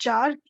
4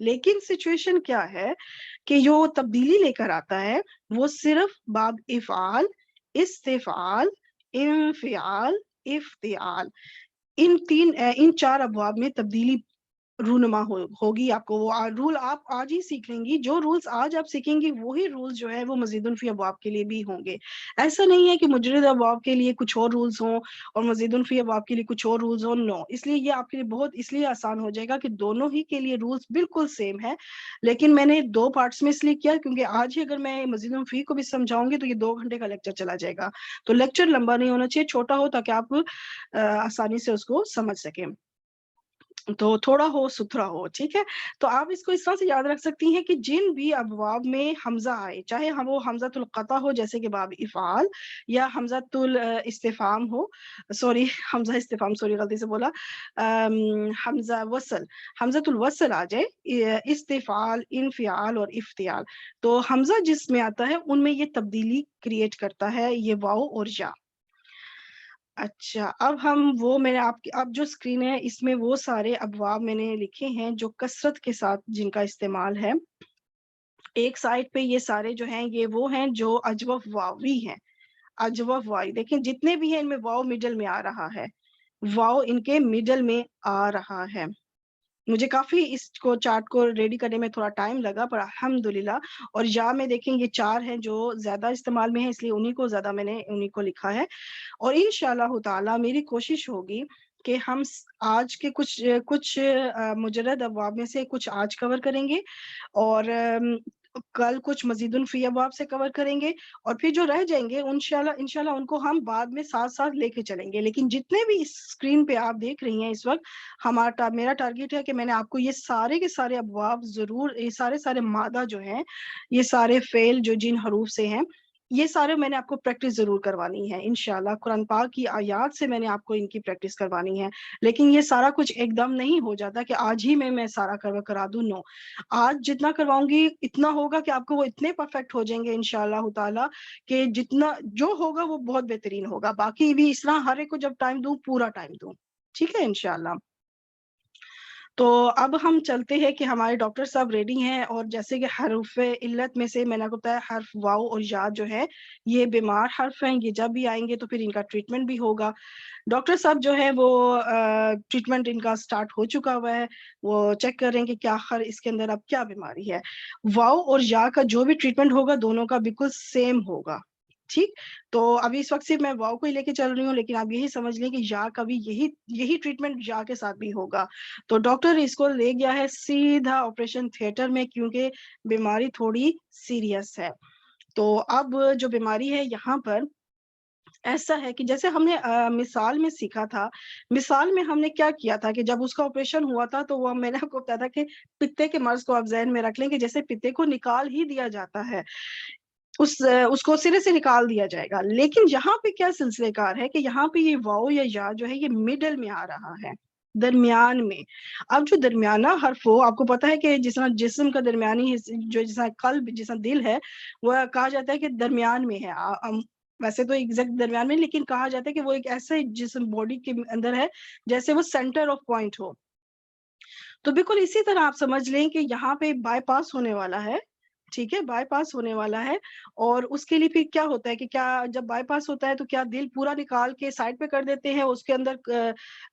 لیکن سچویشن کیا ہے کہ جو تبدیلی لے کر آتا ہے وہ صرف باب افعال، استفعال، انفعال، افتعال، ان 4 ابواب میں تبدیلی رونما ہوگی آپ کو. وہ رول آپ آج ہی سیکھ لیں گی. جو رولز آج آپ سیکھیں گی وہی رولز جو ہے وہ مزید فی ابواب کے لیے بھی ہوں گے. ایسا نہیں ہے کہ مجرد ابواب کے لیے کچھ اور رولز ہوں اور مزید فی ابواب کے لیے کچھ اور رولز ہوں. نو. اس لیے یہ آپ کے لیے بہت اس لیے آسان ہو جائے گا کہ دونوں ہی کے لیے رولز بالکل سیم ہے. لیکن میں نے 2 پارٹس میں اس لیے کیا کیونکہ آج ہی اگر میں مزید فی کو بھی سمجھاؤں گی تو یہ 2 گھنٹے کا لیکچر چلا جائے گا. تو لیکچر لمبا نہیں ہونا چاہیے، چھوٹا ہو تاکہ آپ آسانی سے اس کو سمجھ سکیں. تو تھوڑا ہو ستھرا ہو. ٹھیک ہے. تو آپ اس کو اس طرح سے یاد رکھ سکتی ہیں کہ جن بھی ابواب میں حمزہ آئے، چاہے وہ حمزۃ القطع ہو جیسے کہ باب افعال، یا حمزۃ الاستفہام ہو، سوری حمزہ استفہام، سوری غلطی سے بولا، حمزہ وصل، حمزۃ الوصل آ جائے، استفعال، انفعال اور افتعال. تو حمزہ جس میں آتا ہے ان میں یہ تبدیلی کریٹ کرتا ہے، یہ واو اور یا. اچھا، اب ہم وہ میں نے اب جو اسکرین ہے اس میں وہ سارے ابواب میں نے لکھے ہیں جو کثرت کے ساتھ جن کا استعمال ہے. ایک سائڈ پہ یہ سارے جو ہیں یہ وہ ہیں جو اجوف واوی ہیں. اجوف واوی دیکھیں جتنے بھی ہیں ان میں واو مڈل میں آ رہا ہے، واو ان کے مڈل میں آ رہا ہے. مجھے کافی اس کو چارٹ کو ریڈی کرنے میں تھوڑا ٹائم لگا پر الحمدللہ. اور یا میں دیکھیں یہ 4 ہیں جو زیادہ استعمال میں ہیں، اس لیے انہی کو زیادہ میں نے انہی کو لکھا ہے. اور انشاءاللہ تعالی میری کوشش ہوگی کہ ہم آج کے کچھ مجرد ابواب میں سے کچھ آج کور کریں گے، اور کل کچھ مزید فی ابواب سے کور کریں گے، اور پھر جو رہ جائیں گے انشاءاللہ ان کو ہم بعد میں ساتھ ساتھ لے کے چلیں گے. لیکن جتنے بھی اس اسکرین پہ آپ دیکھ رہی ہیں اس وقت، میرا ٹارگیٹ ہے کہ میں نے آپ کو یہ سارے کے سارے ابواب ضرور، یہ سارے مادہ جو ہیں، یہ سارے فعل جو جن حروف سے ہیں، یہ سارے میں نے آپ کو پریکٹس ضرور کروانی ہے انشاءاللہ. قرآن پاک کی آیات سے میں نے آپ کو ان کی پریکٹس کروانی ہے. لیکن یہ سارا کچھ ایک دم نہیں ہو جاتا کہ آج ہی میں سارا کرا دوں. نو، آج جتنا کرواؤں گی اتنا ہوگا کہ آپ کو وہ اتنے پرفیکٹ ہو جائیں گے انشاءاللہ تعالی کہ جتنا جو ہوگا وہ بہت بہترین ہوگا. باقی بھی اس طرح ہر ایک کو جب ٹائم دوں پورا ٹائم دوں. ٹھیک ہے انشاءاللہ. تو اب ہم چلتے ہیں کہ ہمارے ڈاکٹر صاحب ریڈی ہیں، اور جیسے کہ حروف علت میں سے میں نے آپ کو بتایا حرف واو اور یا جو ہے یہ بیمار حرف ہیں، یہ جب بھی آئیں گے تو پھر ان کا ٹریٹمنٹ بھی ہوگا. ڈاکٹر صاحب جو ہے وہ ٹریٹمنٹ ان کا سٹارٹ ہو چکا ہوا ہے، وہ چیک کر رہے ہیں کہ کیا آخر اس کے اندر اب کیا بیماری ہے. واو اور یا کا جو بھی ٹریٹمنٹ ہوگا دونوں کا بالکل سیم ہوگا. ٹھیک. تو ابھی اس وقت صرف میں واو کو ہی لے کے چل رہی ہوں، لیکن آپ یہی سمجھ لیں کہ یا کا بھی یہی ٹریٹمنٹ یا کے ساتھ بھی ہوگا. تو ڈاکٹر اس کو لے گیا ہے سیدھا آپریشن تھیٹر میں، کیونکہ بیماری تھوڑی سیریس ہے. تو اب جو بیماری ہے یہاں پر ایسا ہے کہ جیسے ہم نے مثال میں سیکھا تھا، مثال میں ہم نے کیا کیا تھا کہ جب اس کا آپریشن ہوا تھا تو وہ میں نے آپ کو بتایا تھا کہ پتے کے مرض کو آپ ذہن میں رکھ لیں کہ جیسے پتے کو نکال ہی دیا جاتا ہے، اس کو سرے سے نکال دیا جائے گا. لیکن یہاں پہ کیا سلسلے کار ہے کہ یہاں پہ یہ واو یا جو ہے یہ مڈل میں آ رہا ہے، درمیان میں. اب جو درمیانہ حرف ہو، آپ کو پتا ہے کہ جس طرح جسم کا درمیانی جو جس طرح قلب، جس طرح دل ہے، وہ کہا جاتا ہے کہ درمیان میں ہے. ویسے تو ایگزیکٹ درمیان میں، لیکن کہا جاتا ہے کہ وہ ایک ایسے جسم باڈی کے اندر ہے جیسے وہ سینٹر آف پوائنٹ ہو. تو بالکل اسی طرح آپ سمجھ لیں کہ یہاں پہ بائی پاس ہونے والا ہے. ٹھیک ہے، بائی پاس ہونے والا ہے. اور اس کے لیے پھر کیا ہوتا ہے کہ کیا جب بائی پاس ہوتا ہے تو کیا دل پورا نکال کے سائڈ پہ کر دیتے ہیں اس کے اندر،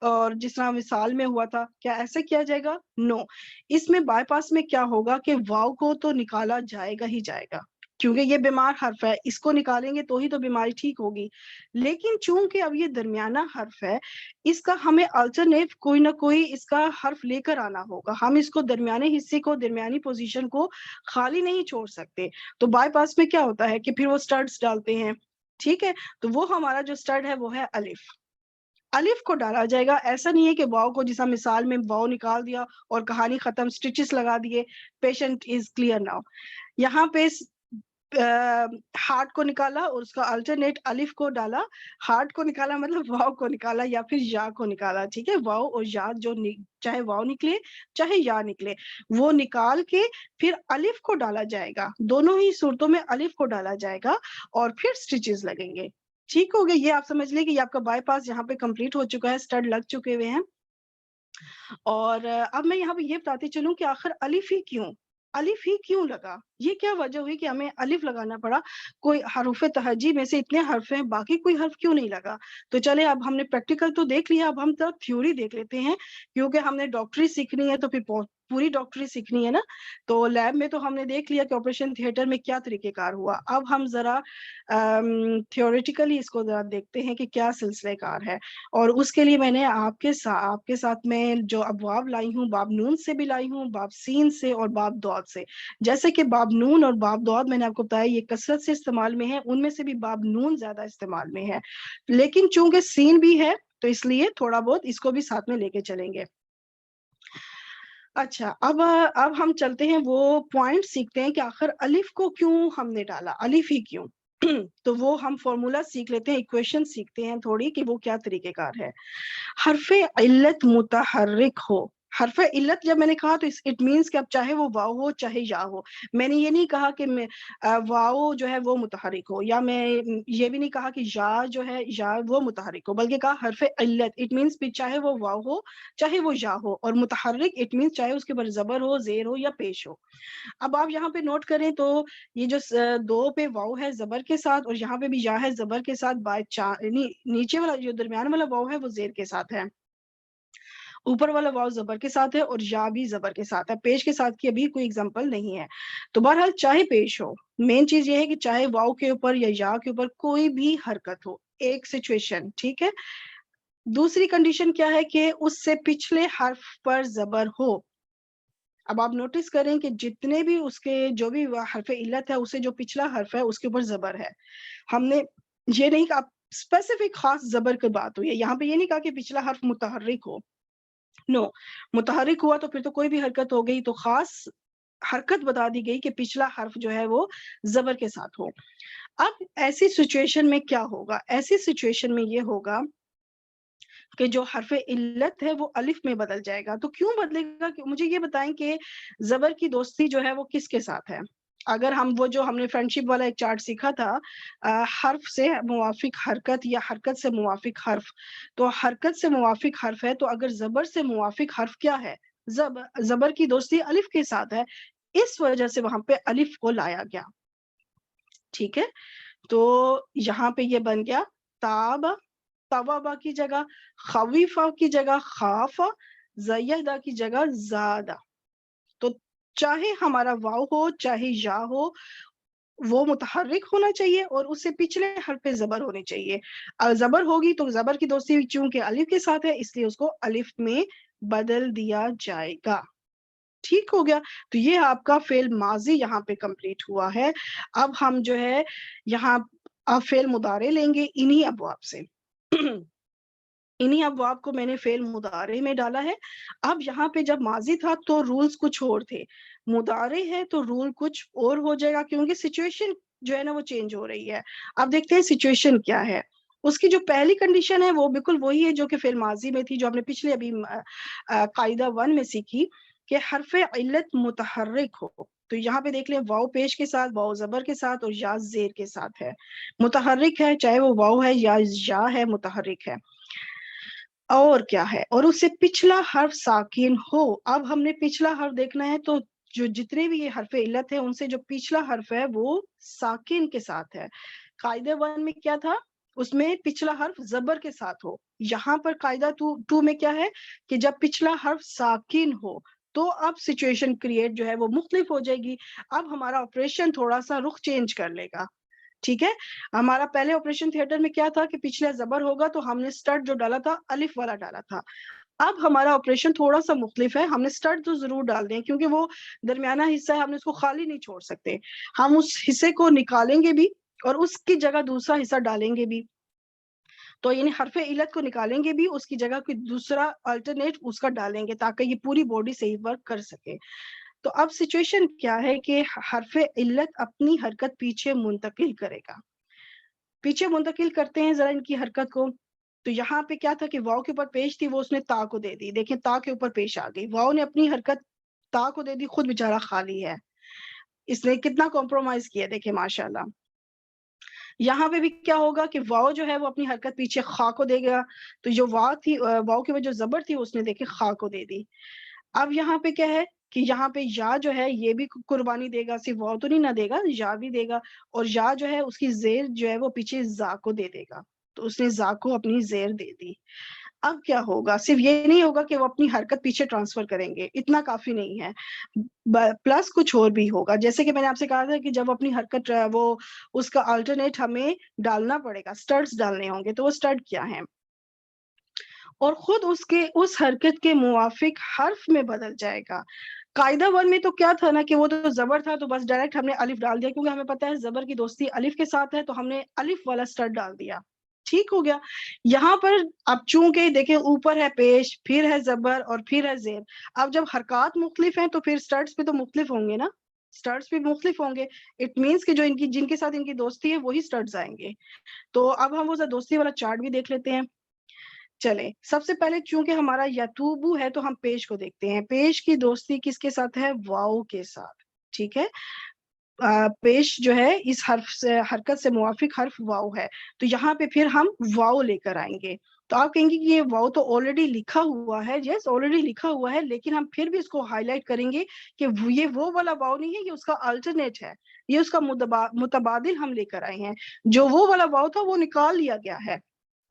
اور جس طرح مثال میں ہوا تھا کیا ایسے کیا جائے گا؟ نو. اس میں بائی پاس میں کیا ہوگا کہ واو کو تو نکالا جائے گا ہی جائے گا، کیونکہ یہ بیمار حرف ہے، اس کو نکالیں گے تو ہی تو بیماری ٹھیک ہوگی. لیکن چونکہ اب یہ درمیانہ حرف ہے، اس کا ہمیں الٹرنیٹ کوئی نہ کوئی اس کا حرف لے کر آنا ہوگا. ہم اس کو درمیانی حصے کو، درمیانی پوزیشن کو خالی نہیں چھوڑ سکتے. تو بائی پاس میں کیا ہوتا ہے کہ پھر وہ سٹڈز ڈالتے ہیں. ٹھیک ہے. تو وہ ہمارا جو سٹڈ ہے وہ ہے الف. الف کو ڈالا جائے گا. ایسا نہیں ہے کہ واو کو جیسا مثال میں واو نکال دیا اور کہانی ختم، سٹیچز لگا دیے، پیشنٹ از کلیئر ناؤ. یہاں پہ ہارٹ کو نکالا اور اس کا الٹرنیٹ الف کو ڈالا. ہارٹ کو نکالا مطلب واو کو نکالا یا پھر یا کو نکالا. ٹھیک ہے. واو اور یا جو چاہے واو نکلے چاہے یا نکلے، وہ نکال کے پھر الف کو ڈالا جائے گا. دونوں ہی صورتوں میں الف کو ڈالا جائے گا اور پھر سٹیچز لگیں گے. ٹھیک ہو گیا. یہ آپ سمجھ لیں کہ یہ آپ کا بائی پاس یہاں پہ کمپلیٹ ہو چکا ہے، سٹڈ لگ چکے ہوئے ہیں. اور اب میں یہاں پہ یہ بتاتی چلوں کہ آخر الف ہی کیوں لگا، یہ کیا وجہ ہوئی کہ ہمیں الف لگانا پڑا؟ کوئی حروف تہجی میں سے اتنے حرف ہیں، باقی کوئی حرف کیوں نہیں لگا؟ تو چلے اب ہم نے پریکٹیکل تو دیکھ لیا، اب ہم تو تھیوری دیکھ لیتے ہیں، کیونکہ ہم نے ڈاکٹری سیکھنی ہے تو پھر پوری ڈاکٹری سیکھنی ہے نا۔ تو لیب میں تو ہم نے دیکھ لیا کہ آپریشن تھیٹر میں کیا طریقہ کار ہوا، اب ہم ذرا تھیوریٹیکلی اس کو ذرا دیکھتے ہیں کہ کیا سلسلہ کار ہے۔ اور اس کے لیے میں نے آپ کے ساتھ میں جو ابواب لائی ہوں، باب نون سے بھی لائی ہوں، باب سین سے اور باب دعد سے۔ جیسے کہ باب نون اور باب دعد میں نے آپ کو بتایا یہ کثرت سے استعمال میں ہے، ان میں سے بھی باب نون زیادہ استعمال میں ہے، لیکن چونکہ سین بھی ہے تو اس لیے تھوڑا بہت اس کو بھی ساتھ میں لے کے چلیں گے۔ اچھا، اب ہم چلتے ہیں، وہ پوائنٹ سیکھتے ہیں کہ آخر الف کو کیوں ہم نے ڈالا، الف ہی کیوں؟ تو وہ ہم فارمولا سیکھ لیتے ہیں، ایکویشن سیکھتے ہیں تھوڑی کہ وہ کیا طریقہ کار ہے۔ حرف علت متحرک ہو، حرف علت جب میں نے کہا تو اٹ مینس کہ اب چاہے وہ واو ہو چاہے یا ہو، میں نے یہ نہیں کہا کہ واو جو ہے وہ متحرک ہو، یا میں یہ بھی نہیں کہا کہ یا جو ہے یا وہ متحرک ہو، بلکہ کہا حرف علت، اٹ مینس چاہے وہ واو ہو چاہے وہ یا ہو، اور متحرک اٹ مینس چاہے اس کے اوپر زبر ہو، زیر ہو یا پیش ہو۔ اب آپ یہاں پہ نوٹ کریں تو یہ جو دو پہ واو ہے زبر کے ساتھ، اور یہاں پہ بھی یا ہے زبر کے ساتھ، نیچے والا جو درمیان والا واو ہے وہ زیر کے ساتھ ہے، اوپر والا واو زبر کے ساتھ ہے، اور یا بھی زبر کے ساتھ ہے، پیش کے ساتھ کی ابھی کوئی ایگزامپل نہیں ہے۔ تو بہرحال چاہے پیش ہو، مین چیز یہ ہے کہ چاہے واو کے اوپر یا کے اوپر کوئی بھی حرکت ہو، ایک سچویشن، ٹھیک ہے۔ دوسری کنڈیشن کیا ہے کہ اس سے پچھلے حرف پر زبر ہو۔ اب آپ نوٹس کریں کہ جتنے بھی اس کے جو بھی حرف علت ہے، اسے جو پچھلا حرف ہے اس کے اوپر زبر ہے۔ ہم نے یہ نہیں کہا اسپیسیفک خاص زبر کی بات ہوئی ہے یہاں پہ، یہ نہیں کہا کہ پچھلا حرف متحرک ہو، نو، متحرک ہوا تو پھر تو کوئی بھی حرکت ہو گئی، تو خاص حرکت بتا دی گئی کہ پچھلا حرف جو ہے وہ زبر کے ساتھ ہو۔ اب ایسی سچویشن میں کیا ہوگا؟ ایسی سچویشن میں یہ ہوگا کہ جو حرف علت ہے وہ الف میں بدل جائے گا۔ تو کیوں بدلے گا؟ مجھے یہ بتائیں کہ زبر کی دوستی جو ہے وہ کس کے ساتھ ہے؟ اگر ہم وہ جو ہم نے فرینڈشپ والا ایک چارٹ سیکھا تھا، حرف سے موافق حرکت یا حرکت سے موافق حرف، تو حرکت سے موافق حرف ہے، تو اگر زبر سے موافق حرف کیا ہے؟ زبر کی دوستی الف کے ساتھ ہے، اس وجہ سے وہاں پہ الف کو لایا گیا، ٹھیک ہے۔ تو یہاں پہ یہ بن گیا تاب، توابا کی جگہ خویفہ کی جگہ خاف، زیدہ کی جگہ زادہ۔ تو چاہے ہمارا واو ہو چاہے یا ہو، وہ متحرک ہونا چاہیے اور اس سے پچھلے حرف پہ زبر ہونی چاہیے۔ زبر ہوگی تو زبر کی دوستی چونکہ الف کے ساتھ ہے، اس لیے اس کو الف میں بدل دیا جائے گا، ٹھیک ہو گیا۔ تو یہ آپ کا فعل ماضی یہاں پہ کمپلیٹ ہوا ہے۔ اب ہم جو ہے یہاں فعل مضارع لیں گے انہی ابواب سے۔ انہی ابواب کو میں نے فعل مضارع میں ڈالا ہے۔ اب یہاں پہ جب ماضی تھا تو رولز کچھ اور تھے، مضارع ہے تو رول کچھ اور ہو جائے گا، کیونکہ سچویشن جو ہے نا وہ چینج ہو رہی ہے۔ اب دیکھتے ہیں سچویشن کیا ہے۔ اس کی جو پہلی کنڈیشن ہے وہ بالکل وہی ہے جو کہ فعل ماضی میں تھی، جو ہم نے پچھلے ابھی قاعدہ 1 میں سیکھی، کہ حرف علت متحرک ہو۔ تو یہاں پہ دیکھ لیں، واو پیش کے ساتھ، واو زبر کے ساتھ، اور یا زیر کے ساتھ ہے، متحرک ہے، چاہے وہ واو ہے یا ہے، متحرک ہے۔ اور کیا ہے؟ اور اس سے پچھلا حرف ساکن ہو۔ اب ہم نے پچھلا حرف دیکھنا ہے، تو جو جتنے بھی یہ حرف علت ہے ان سے جو پچھلا حرف ہے وہ ساکن کے ساتھ ہے۔ قاعدہ 1 میں کیا تھا؟ اس میں پچھلا حرف زبر کے ساتھ ہو۔ یہاں پر قاعدہ 2 میں کیا ہے کہ جب پچھلا حرف ساکن ہو تو اب سچویشن کریٹ جو ہے وہ مختلف ہو جائے گی۔ اب ہمارا آپریشن تھوڑا سا رخ چینج کر لے گا، ٹھیک ہے۔ ہمارا پہلے آپریشن تھیٹر میں کیا تھا کہ پچھلے زبر ہوگا تو ہم نے سٹارٹ جو ڈالا تھا الف والا ڈالا تھا۔ اب ہمارا آپریشن تھوڑا سا مختلف ہے، ہم نے سٹارٹ تو ضرور ڈال دیں کیونکہ وہ درمیانہ حصہ ہے، ہم نے اس کو خالی نہیں چھوڑ سکتے، ہم اس حصے کو نکالیں گے بھی اور اس کی جگہ دوسرا حصہ ڈالیں گے بھی۔ تو یعنی حرف علت کو نکالیں گے بھی، اس کی جگہ کوئی دوسرا الٹرنیٹ اس کا ڈالیں گے تاکہ یہ پوری باڈی صحیح ورک کر سکے۔ تو اب سچویشن کیا ہے کہ حرف علت اپنی حرکت پیچھے منتقل کرے گا۔ پیچھے منتقل کرتے ہیں ذرا ان کی حرکت کو۔ تو یہاں پہ کیا تھا کہ واو کے اوپر پیش تھی، وہ اس نے تا کو دے دی، دیکھیں تا کے اوپر پیش آ گئی، واو نے اپنی حرکت تا کو دے دی، خود بیچارہ خالی ہے، اس نے کتنا کمپرومائز کیا، دیکھیں ماشاءاللہ۔ یہاں پہ بھی کیا ہوگا کہ واو جو ہے وہ اپنی حرکت پیچھے خا کو دے گا، تو جو واو تھی، واو کی وجہ جو زبر تھی اس نے دیکھے خا کو دے دی. اب یہاں پہ کیا ہے کہ یہاں پہ یا جو ہے یہ بھی قربانی دے گا، صرف واو تو نہیں نہ دے گا، یا بھی دے گا، اور یا جو ہے اس کی زیر جو ہے وہ پیچھے زا کو دے دے گا، تو اس نے زا کو اپنی زیر دے دی. اب کیا ہوگا، صرف یہ نہیں ہوگا کہ وہ اپنی حرکت پیچھے ٹرانسفر کریں گے، اتنا کافی نہیں ہے، پلس کچھ اور بھی ہوگا. جیسے کہ میں نے آپ سے کہا تھا کہ جب اپنی حرکت وہ اس کا آلٹرنیٹ ہمیں ڈالنا پڑے گا، سٹرڈز ڈالنے ہوں گے، تو وہ سٹرڈ کیا ہے، اور خود اس حرکت کے موافق حرف میں بدل جائے گا. قاعدہ ون میں تو کیا تھا نا کہ وہ تو زبر تھا، تو بس ڈائریکٹ ہم نے الف ڈال دیا، کیونکہ ہمیں پتا ہے زبر کی دوستی الف کے ساتھ ہے، تو ہم نے الف والا سٹرڈ ڈال دیا. ٹھیک ہو گیا. یہاں پر اب چونکہ دیکھیں اوپر ہے پیش، پھر ہے زبر، اور پھر ہے زیر. اب جب حرکات مختلف ہیں تو پھر سٹرڈز بھی تو مختلف ہوں گے نا، سٹرڈز بھی مختلف ہوں گے. اٹ مینس کہ جو جن کے ساتھ ان کی دوستی ہے وہی سٹرڈز آئیں گے. تو اب ہم وہ دوستی والا چارٹ بھی دیکھ لیتے ہیں. چلے سب سے پہلے چونکہ ہمارا یتوبو ہے تو ہم پیش کو دیکھتے ہیں. پیش کی دوستی کس کے ساتھ ہے، واو کے ساتھ. ٹھیک ہے، پیش جو ہے اس حرف سے حرکت سے موافق حرف واو ہے، تو یہاں پہ پھر ہم واو لے کر آئیں گے. تو آپ کہیں گے کہ یہ واو تو آلریڈی لکھا ہوا ہے. یس آلریڈی لکھا ہوا ہے، لیکن ہم پھر بھی اس کو ہائی لائٹ کریں گے کہ یہ وہ والا واو نہیں ہے، یہ اس کا الٹرنیٹ ہے، یہ اس کا متبادل ہم لے کر آئے ہیں. جو وہ والا واو تھا وہ نکال لیا گیا ہے،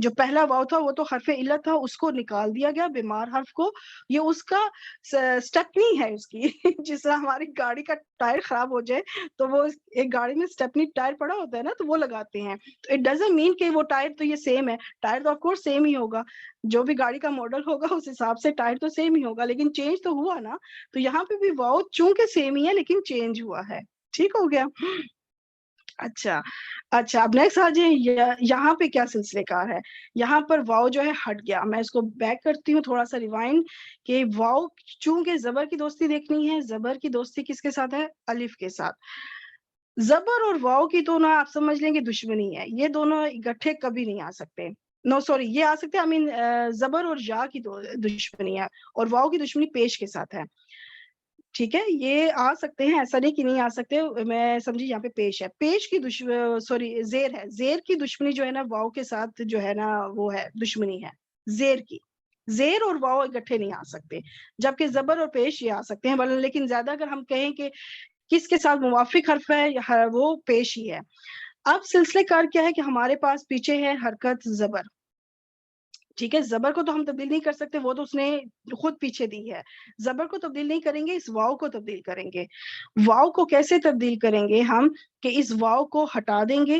جو پہلا واو تھا وہ تو حرف علت تھا، اس کو نکال دیا گیا، بیمار حرف کو. یہ اس کا سٹیپنی ہے اس کی جس طرح ہماری گاڑی کا ٹائر خراب ہو جائے تو وہ ایک گاڑی میں سٹیپنی ٹائر پڑا ہوتا ہے نا، تو وہ لگاتے ہیں. تو اٹ ڈزنٹ مین کہ وہ ٹائر تو یہ سیم ہے، ٹائر تو آف کورس سیم ہی ہوگا، جو بھی گاڑی کا ماڈل ہوگا اس حساب سے ٹائر تو سیم ہی ہوگا، لیکن چینج تو ہوا نا. تو یہاں پہ بھی واو چونکہ سیم ہی ہے لیکن چینج ہوا ہے. ٹھیک ہو گیا. اچھا اچھا، اب نیکسٹ آ جائیں. یہاں پہ کیا سلسلے کار ہے، یہاں پر واو جو ہے ہٹ گیا. میں اس کو بیک کرتی ہوں تھوڑا سا ریوائنڈ، کہ واو چونکہ زبر کی دوستی دیکھنی ہے، زبر کی دوستی کس کے ساتھ ہے، الف کے ساتھ. زبر اور واو کی تو نا آپ سمجھ لیں گے دشمنی ہے، یہ دونوں اکٹھے کبھی نہیں آ سکتے. نو سوری، یہ آ سکتے ہیں، زبر اور یا کی دشمنی ہے، اور واو کی دشمنی پیش کے ساتھ ہے. ٹھیک ہے، یہ آ سکتے ہیں، ایسا نہیں کہ نہیں آ سکتے. میں سمجھی یہاں پہ پیش ہے، پیش کی سوری زیر ہے، زیر کی دشمنی جو ہے نا واو کے ساتھ جو ہے نا وہ ہے دشمنی ہے زیر کی. زیر اور واو اکٹھے نہیں آ سکتے، جبکہ زبر اور پیش یہ آ سکتے ہیں. لیکن زیادہ اگر ہم کہیں کہ کس کے ساتھ موافق حرف ہے، وہ پیش ہی ہے. اب سلسلے کار کیا ہے کہ ہمارے پاس پیچھے ہے حرکت زبر. ٹھیک ہے، زبر کو تو ہم تبدیل نہیں کر سکتے، وہ تو اس نے خود پیچھے دی ہے. زبر کو تبدیل نہیں کریں گے، اس واو کو تبدیل کریں گے. واو کو کیسے تبدیل کریں گے ہم، کہ اس واو کو ہٹا دیں گے،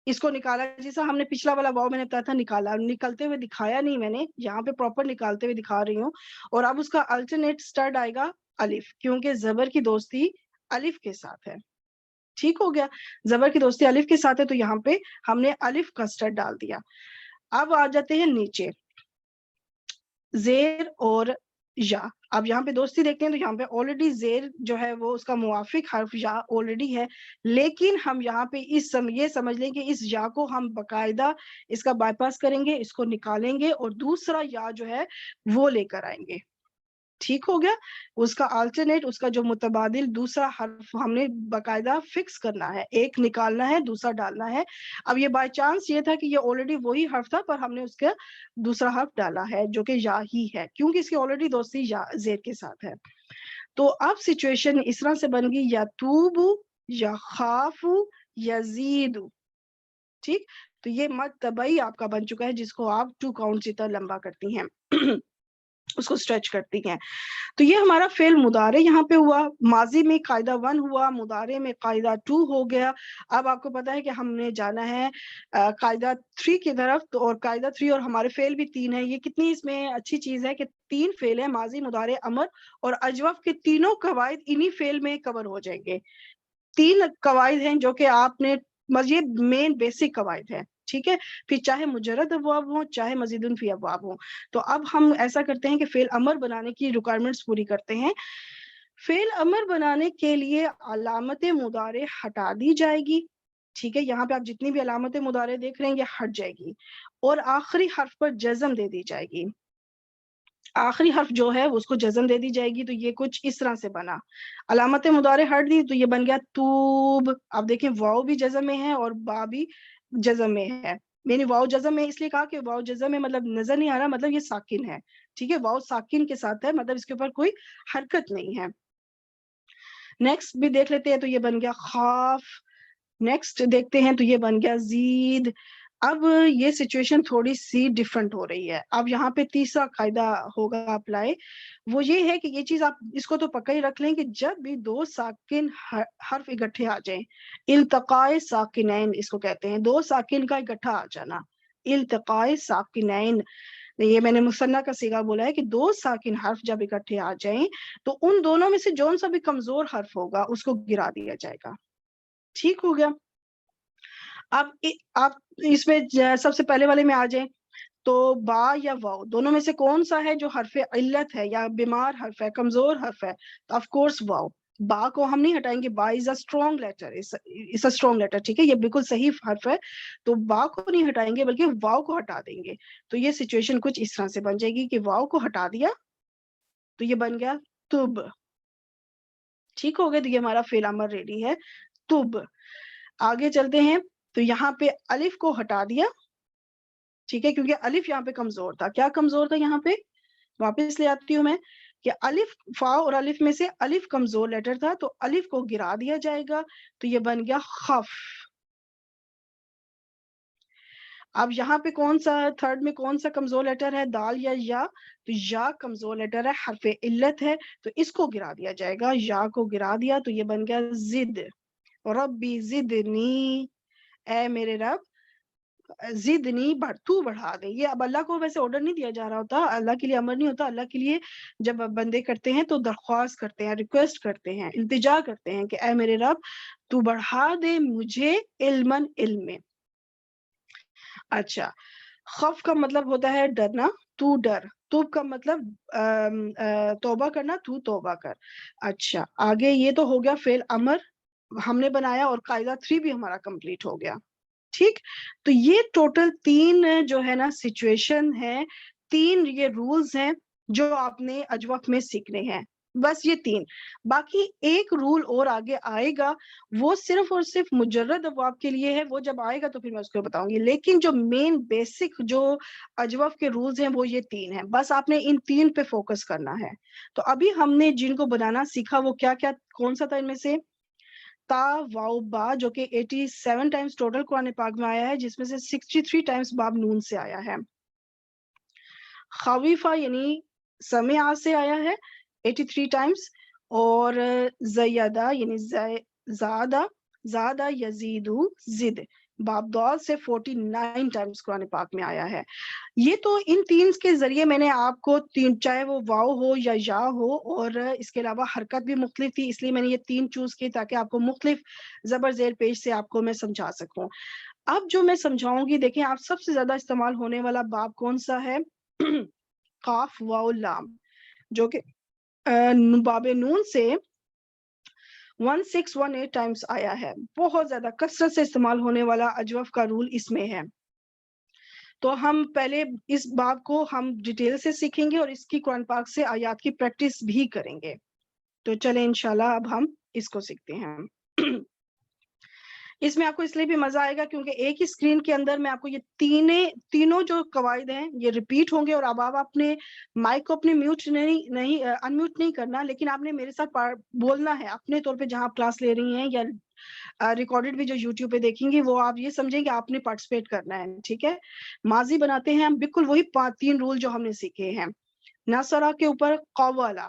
اس کو نکالا. جیسا ہم نے پچھلا والا واو میں نے بتایا تھا نکالا، نکلتے ہوئے دکھایا نہیں میں نے، یہاں پہ پراپر نکالتے ہوئے دکھا رہی ہوں. اور اب اس کا الٹرنیٹ سٹرڈ آئے گا الف، کیونکہ زبر کی دوستی الف کے ساتھ ہے. ٹھیک ہو گیا، زبر کی دوستی الف کے ساتھ ہے، تو یہاں پہ ہم نے الف کا سٹرڈ ڈال دیا. اب آ جاتے ہیں نیچے، زیر اور یا. اب یہاں پہ دوستی دیکھتے ہیں تو یہاں پہ آلریڈی زیر جو ہے وہ اس کا موافق حرف یا آلریڈی ہے، لیکن ہم یہاں پہ یہ سمجھ لیں کہ اس یا کو ہم باقاعدہ اس کا بائی پاس کریں گے، اس کو نکالیں گے، اور دوسرا یا جو ہے وہ لے کر آئیں گے. ٹھیک ہو گیا، اس کا آلٹرنیٹ، اس کا جو متبادل دوسرا حرف ہم نے باقاعدہ فکس کرنا ہے، ایک نکالنا ہے دوسرا ڈالنا ہے. اب یہ بائی چانس یہ تھا کہ یہ آلریڈی وہی حرف تھا، پر ہم نے اس کا دوسرا حرف ڈالا ہے جو کہ یا ہی ہے، کیونکہ اس کی آلریڈی دوستی یا زیر کے ساتھ ہے. تو اب سچویشن اس طرح سے بن گئی، یا توبو، یا خافو، یزید. ٹھیک، تو یہ مد طبعی آپ کا بن چکا ہے، جس کو آپ 2 کاؤنٹ سے لمبا کرتی ہیں اس کو اسٹریچ کرتی ہیں. تو یہ ہمارا فعل مضارع یہاں پہ ہوا، ماضی میں قاعدہ 1 ہوا، مضارع میں قاعدہ 2 ہو گیا. اب آپ کو پتا ہے کہ ہم نے جانا ہے قاعدہ 3 کی طرف، اور قاعدہ 3 اور ہمارے فعل بھی 3 ہے. یہ کتنی اس میں اچھی چیز ہے کہ 3 فعل ہیں، ماضی، مضارع، امر اور اجوف کے تینوں قواعد انہی فعل میں کور ہو جائیں گے. 3 قواعد ہیں جو کہ آپ نے، یہ مین بیسک قواعد ہے. ٹھیک ہے، پھر چاہے مجرد ابواب ہوں، چاہے مزید فی ابواب ہوں. تو اب ہم ایسا کرتے ہیں کہ فعل امر بنانے کی ریکوائرمنٹس پوری کرتے ہیں. فعل امر بنانے کے لیے علامت مضارع ہٹا دی جائے گی. ٹھیک ہے، یہاں پہ آپ جتنی بھی علامت مضارع دیکھ رہے ہیں یہ ہٹ جائے گی، اور آخری حرف پر جزم دے دی جائے گی. آخری حرف جو ہے اس کو جزم دے دی جائے گی. تو یہ کچھ اس طرح سے بنا. علامت مضارع ہٹ دی تو یہ بن گیا توب. آپ دیکھیں واو بھی جزم میں ہے اور با بھی جزم میں ہے. میں نے واو جزم میں اس لیے کہا کہ واو جزم میں مطلب نظر نہیں آ رہا, مطلب یہ ساکن ہے. ٹھیک ہے, واو ساکن کے ساتھ ہے, مطلب اس کے اوپر کوئی حرکت نہیں ہے. نیکسٹ بھی دیکھ لیتے ہیں تو یہ بن گیا خاف. نیکسٹ دیکھتے ہیں تو یہ بن گیا زید. اب یہ سچویشن تھوڑی سی ڈفرنٹ ہو رہی ہے. اب یہاں پہ تیسرا قاعدہ ہوگا اپلائی, وہ یہ ہے کہ یہ چیز آپ اس کو تو پکا ہی رکھ لیں کہ جب بھی دو ساکن حرف اکٹھے آ جائیں, التقاء ساکنین اس کو کہتے ہیں, دو ساکن کا اکٹھا آ جانا, التقاء ساکنین. یہ میں نے مثنیٰ کا صیغہ بولا ہے کہ دو ساکن حرف جب اکٹھے آ جائیں تو ان دونوں میں سے جون سا بھی کمزور حرف ہوگا اس کو گرا دیا جائے گا. ٹھیک ہو گیا. اب آپ اس میں سب سے پہلے والے میں آ جائیں تو با یا واو دونوں میں سے کون سا ہے جو حرف علت ہے یا بیمار حرف ہے, کمزور حرف ہے؟ تو آف کورس واو. با کو ہم نہیں ہٹائیں گے, با is a strong letter, is a strong letter. ٹھیک ہے, یہ بالکل صحیح حرف ہے, تو با کو نہیں ہٹائیں گے بلکہ واو کو ہٹا دیں گے. تو یہ سچویشن کچھ اس طرح سے بن جائے گی کہ واو کو ہٹا دیا تو یہ بن گیا تب. ٹھیک ہو گیا, تو یہ ہمارا فعل امر ریڈی ہے, تب. آگے چلتے ہیں تو یہاں پہ الف کو ہٹا دیا. ٹھیک ہے, کیونکہ الف یہاں پہ کمزور تھا. کیا کمزور تھا یہاں پہ؟ واپس لے آتی ہوں میں کہ الف, فا اور الف میں سے الف کمزور لیٹر تھا تو الف کو گرا دیا جائے گا تو یہ بن گیا خف. اب یہاں پہ کون سا تھرڈ میں کون سا کمزور لیٹر ہے, دال یا یا؟ تو یا کمزور لیٹر ہے, حرف علت ہے, تو اس کو گرا دیا جائے گا. یا کو گرا دیا تو یہ بن گیا زد. ربی زدنی, اے میرے رب زدنی, تو بڑھا دے. یہ اب اللہ کو ویسے آرڈر نہیں دیا جا رہا ہوتا, اللہ کے لیے امر نہیں ہوتا. اللہ کے لیے جب بندے کرتے ہیں تو درخواست کرتے ہیں, ریکویسٹ کرتے ہیں, التجا کرتے ہیں کہ اے میرے رب تو بڑھا دے مجھے علماً علم میں. اچھا, خوف کا مطلب ہوتا ہے ڈرنا, تو ڈر. توب کا مطلب توبہ کرنا, تو توبہ کر. اچھا, آگے یہ تو ہو گیا فعل امر ہم نے بنایا اور قاعدہ 3 بھی ہمارا کمپلیٹ ہو گیا. ٹھیک, تو یہ ٹوٹل 3 جو ہے نا سچویشن ہے, 3 یہ رولز ہیں جو آپ نے اجوف میں سیکھنے ہیں. بس یہ 3. باقی ایک رول اور آگے آئے گا, وہ صرف اور صرف مجرد ابواب کے لیے ہے, وہ جب آئے گا تو پھر میں اس کو بتاؤں گی. لیکن جو مین بیسک جو اجوف کے رولز ہیں وہ یہ 3 ہیں. بس آپ نے ان 3 پہ فوکس کرنا ہے. تو ابھی ہم نے جن کو بنانا سیکھا وہ کیا کیا, کون سا تھا ان میں سے؟ تا, واو, با, جو کہ 87 ٹائمز ٹوٹل قرآن پاک میں آیا ہے, جس میں سے 63 ٹائمز باب نون سے آیا ہے. خویفہ یعنی سمع سے آیا ہے 83 ٹائمز, اور زیادہ یعنی زادہ, زادہ یزیدو, زد, باب دال سے 49 ٹائمز قرآن پاک میں آیا ہے. یہ تو ان 3 کے ذریعے میں نے آپ کو 3, چاہے وہ واو ہو یا ہو, اور اس کے علاوہ حرکت بھی مختلف تھی, اس لیے میں نے یہ 3 چوز کی تاکہ آپ کو مختلف زبر زیر پیش سے آپ کو میں سمجھا سکوں. اب جو میں سمجھاؤں گی, دیکھیں آپ سب سے زیادہ استعمال ہونے والا باب کون سا ہے؟ قاف واو لام, جو کہ باب نون سے 1618 ٹائمز آیا ہے. بہت زیادہ کثرت سے استعمال ہونے والا اجوف کا رول اس میں ہے. تو ہم پہلے اس باب کو ہم ڈیٹیل سے سیکھیں گے اور اس کی قرآن پاک سے آیات کی پریکٹس بھی کریں گے. تو چلیں انشاءاللہ اب ہم اس کو سیکھتے ہیں. اس میں آپ کو اس لیے بھی مزہ آئے گا کیونکہ ایک ہی اسکرین کے اندر میں آپ کو یہ تینوں جو قواعد ہیں یہ ریپیٹ ہوں گے. اور اب آپ اپنے مائک کو اپنے ان میوٹ نہیں کرنا, لیکن آپ نے میرے ساتھ بولنا ہے اپنے طور پہ جہاں آپ کلاس لے رہی ہیں, یا ریکارڈڈ بھی جو یوٹیوب پہ دیکھیں گے, وہ آپ یہ سمجھیں کہ آپ نے پارٹیسپیٹ کرنا ہے. ٹھیک ہے, ماضی بناتے ہیں ہم بالکل وہی 3 رول جو ہم نے سیکھے ہیں. نصرہ کے اوپر قوالا.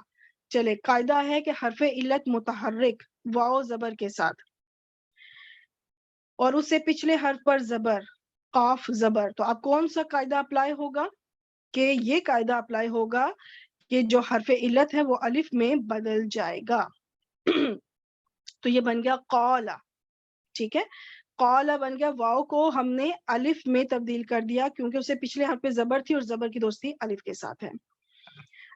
چلے, قاعدہ ہے کہ حرف علت متحرک واو زبر کے ساتھ, اور اس سے پچھلے حرف پر زبر, قاف زبر. تو اب کون سا قاعدہ اپلائی ہوگا؟ کہ یہ قاعدہ اپلائی ہوگا کہ جو حرف علت ہے وہ الف میں بدل جائے گا. تو یہ بن گیا قالا. ٹھیک ہے, قالا بن گیا, واو کو ہم نے الف میں تبدیل کر دیا کیونکہ اس سے پچھلے حرف پہ زبر تھی اور زبر کی دوستی الف کے ساتھ ہے.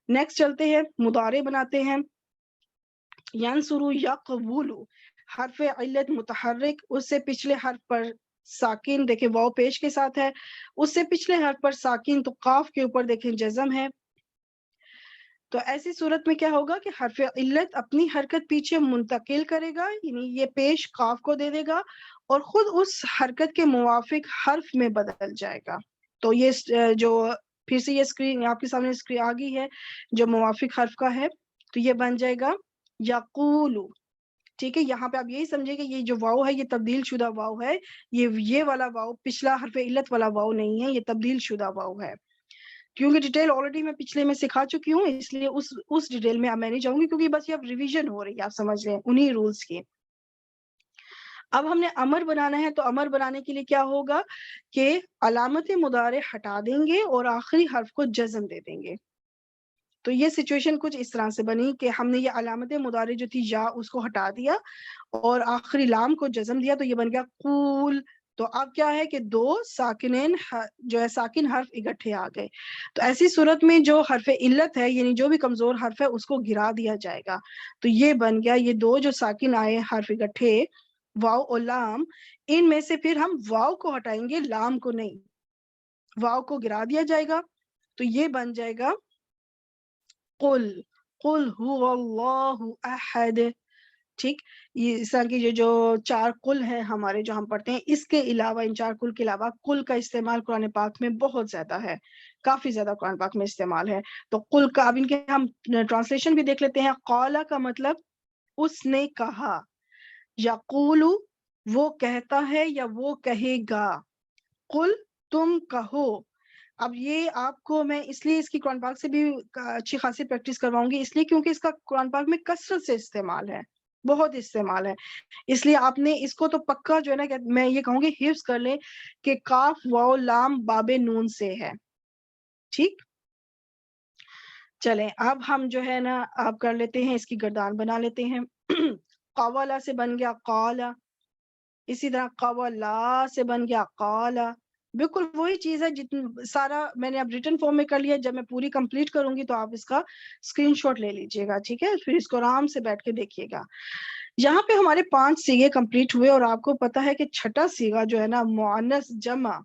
نیکسٹ چلتے ہیں, مضارع بناتے ہیں. ینصرو یقبولو, حرف علت متحرک, اس سے پچھلے حرف پر ساکن, دیکھیں واو پیش کے ساتھ ہے, اس سے پچھلے حرف پر ساکن, تو قاف کے اوپر دیکھیں جزم ہے. تو ایسی صورت میں کیا ہوگا کہ حرف علت اپنی حرکت پیچھے منتقل کرے گا، یعنی یہ پیش قاف کو دے دے گا اور خود اس حرکت کے موافق حرف میں بدل جائے گا. تو یہ جو پھر سے یہ اسکرین آپ کے سامنے اسکرین آ گئی ہے جو موافق حرف کا ہے، تو یہ بن جائے گا یقولو. ٹھیک ہے، یہاں پہ آپ یہی سمجھے کہ یہ جو واؤ ہے یہ تبدیل شدہ واؤ ہے، یہ والا واؤ پچھلا حرف علت والا واؤ نہیں ہے، یہ تبدیل شدہ واؤ ہے. کیونکہ ڈیٹیل آلریڈی میں پچھلے میں سکھا چکی ہوں، اس لیے اس ڈیٹیل میں اب میں نہیں جاؤں گی، کیونکہ بس یہ اب ریویژن ہو رہی ہے، آپ سمجھ لیں انہی رولز کی. اب ہم نے امر بنانا ہے، تو امر بنانے کے لیے کیا ہوگا کہ علامت مضارع ہٹا دیں گے اور آخری حرف کو جزم دے دیں گے. تو یہ سچویشن کچھ اس طرح سے بنی کہ ہم نے یہ علامت مضارع جو تھی یا اس کو ہٹا دیا اور آخری لام کو جزم دیا، تو یہ بن گیا قول. تو اب کیا ہے کہ دو ساکنین جو ہے ساکن حرف اکٹھے آ گئے. تو ایسی صورت میں جو حرف علت ہے یعنی جو بھی کمزور حرف ہے اس کو گرا دیا جائے گا. تو یہ بن گیا یہ دو جو ساکن آئے حرف اکٹھے واؤ اور لام، ان میں سے پھر ہم واؤ کو ہٹائیں گے، لام کو نہیں. واؤ کو گرا دیا جائے گا تو یہ بن جائے گا قل قل هو اللہ احد. ٹھیک، یہ اس طرح کی جو چار قل ہیں ہمارے جو ہم پڑھتے ہیں، اس کے علاوہ ان چار قل کے علاوہ قل کا استعمال قرآن پاک میں بہت زیادہ ہے، کافی زیادہ قرآن پاک میں استعمال ہے. تو قل کا اب ان کے ہم ٹرانسلیشن بھی دیکھ لیتے ہیں. قالا کا مطلب اس نے کہا، یقولو وہ کہتا ہے یا وہ کہے گا، قل تم کہو. اب یہ آپ کو میں اس لیے اس کی قرآن پاک سے بھی اچھی خاصی پریکٹس کرواؤں گی، اس لیے کیونکہ اس کا قرآن پاک میں کثرت سے استعمال ہے، بہت استعمال ہے. اس لیے آپ نے اس کو تو پکا جو ہے نا میں یہ کہوں گی حفظ کر لیں کہ کاف واو لام باب نون سے ہے. ٹھیک، چلیں اب ہم جو ہے نا آپ کر لیتے ہیں اس کی گردان بنا لیتے ہیں. قوالا سے بن گیا قالا، اسی طرح قوالا سے بن گیا قالا. بالکل وہی چیز ہے سارا میں نے اب ریٹن فارم میں کر لیا. جب میں پوری کمپلیٹ کروں گی تو آپ اس کا اسکرین شاٹ لے لیجئے گا. ٹھیک ہے، پھر اس کو آرام سے بیٹھ کے دیکھیے گا. یہاں پہ ہمارے 5 سیغے کمپلیٹ ہوئے اور آپ کو پتا ہے کہ چھٹا سیغہ جو ہے نا مؤنث جمع،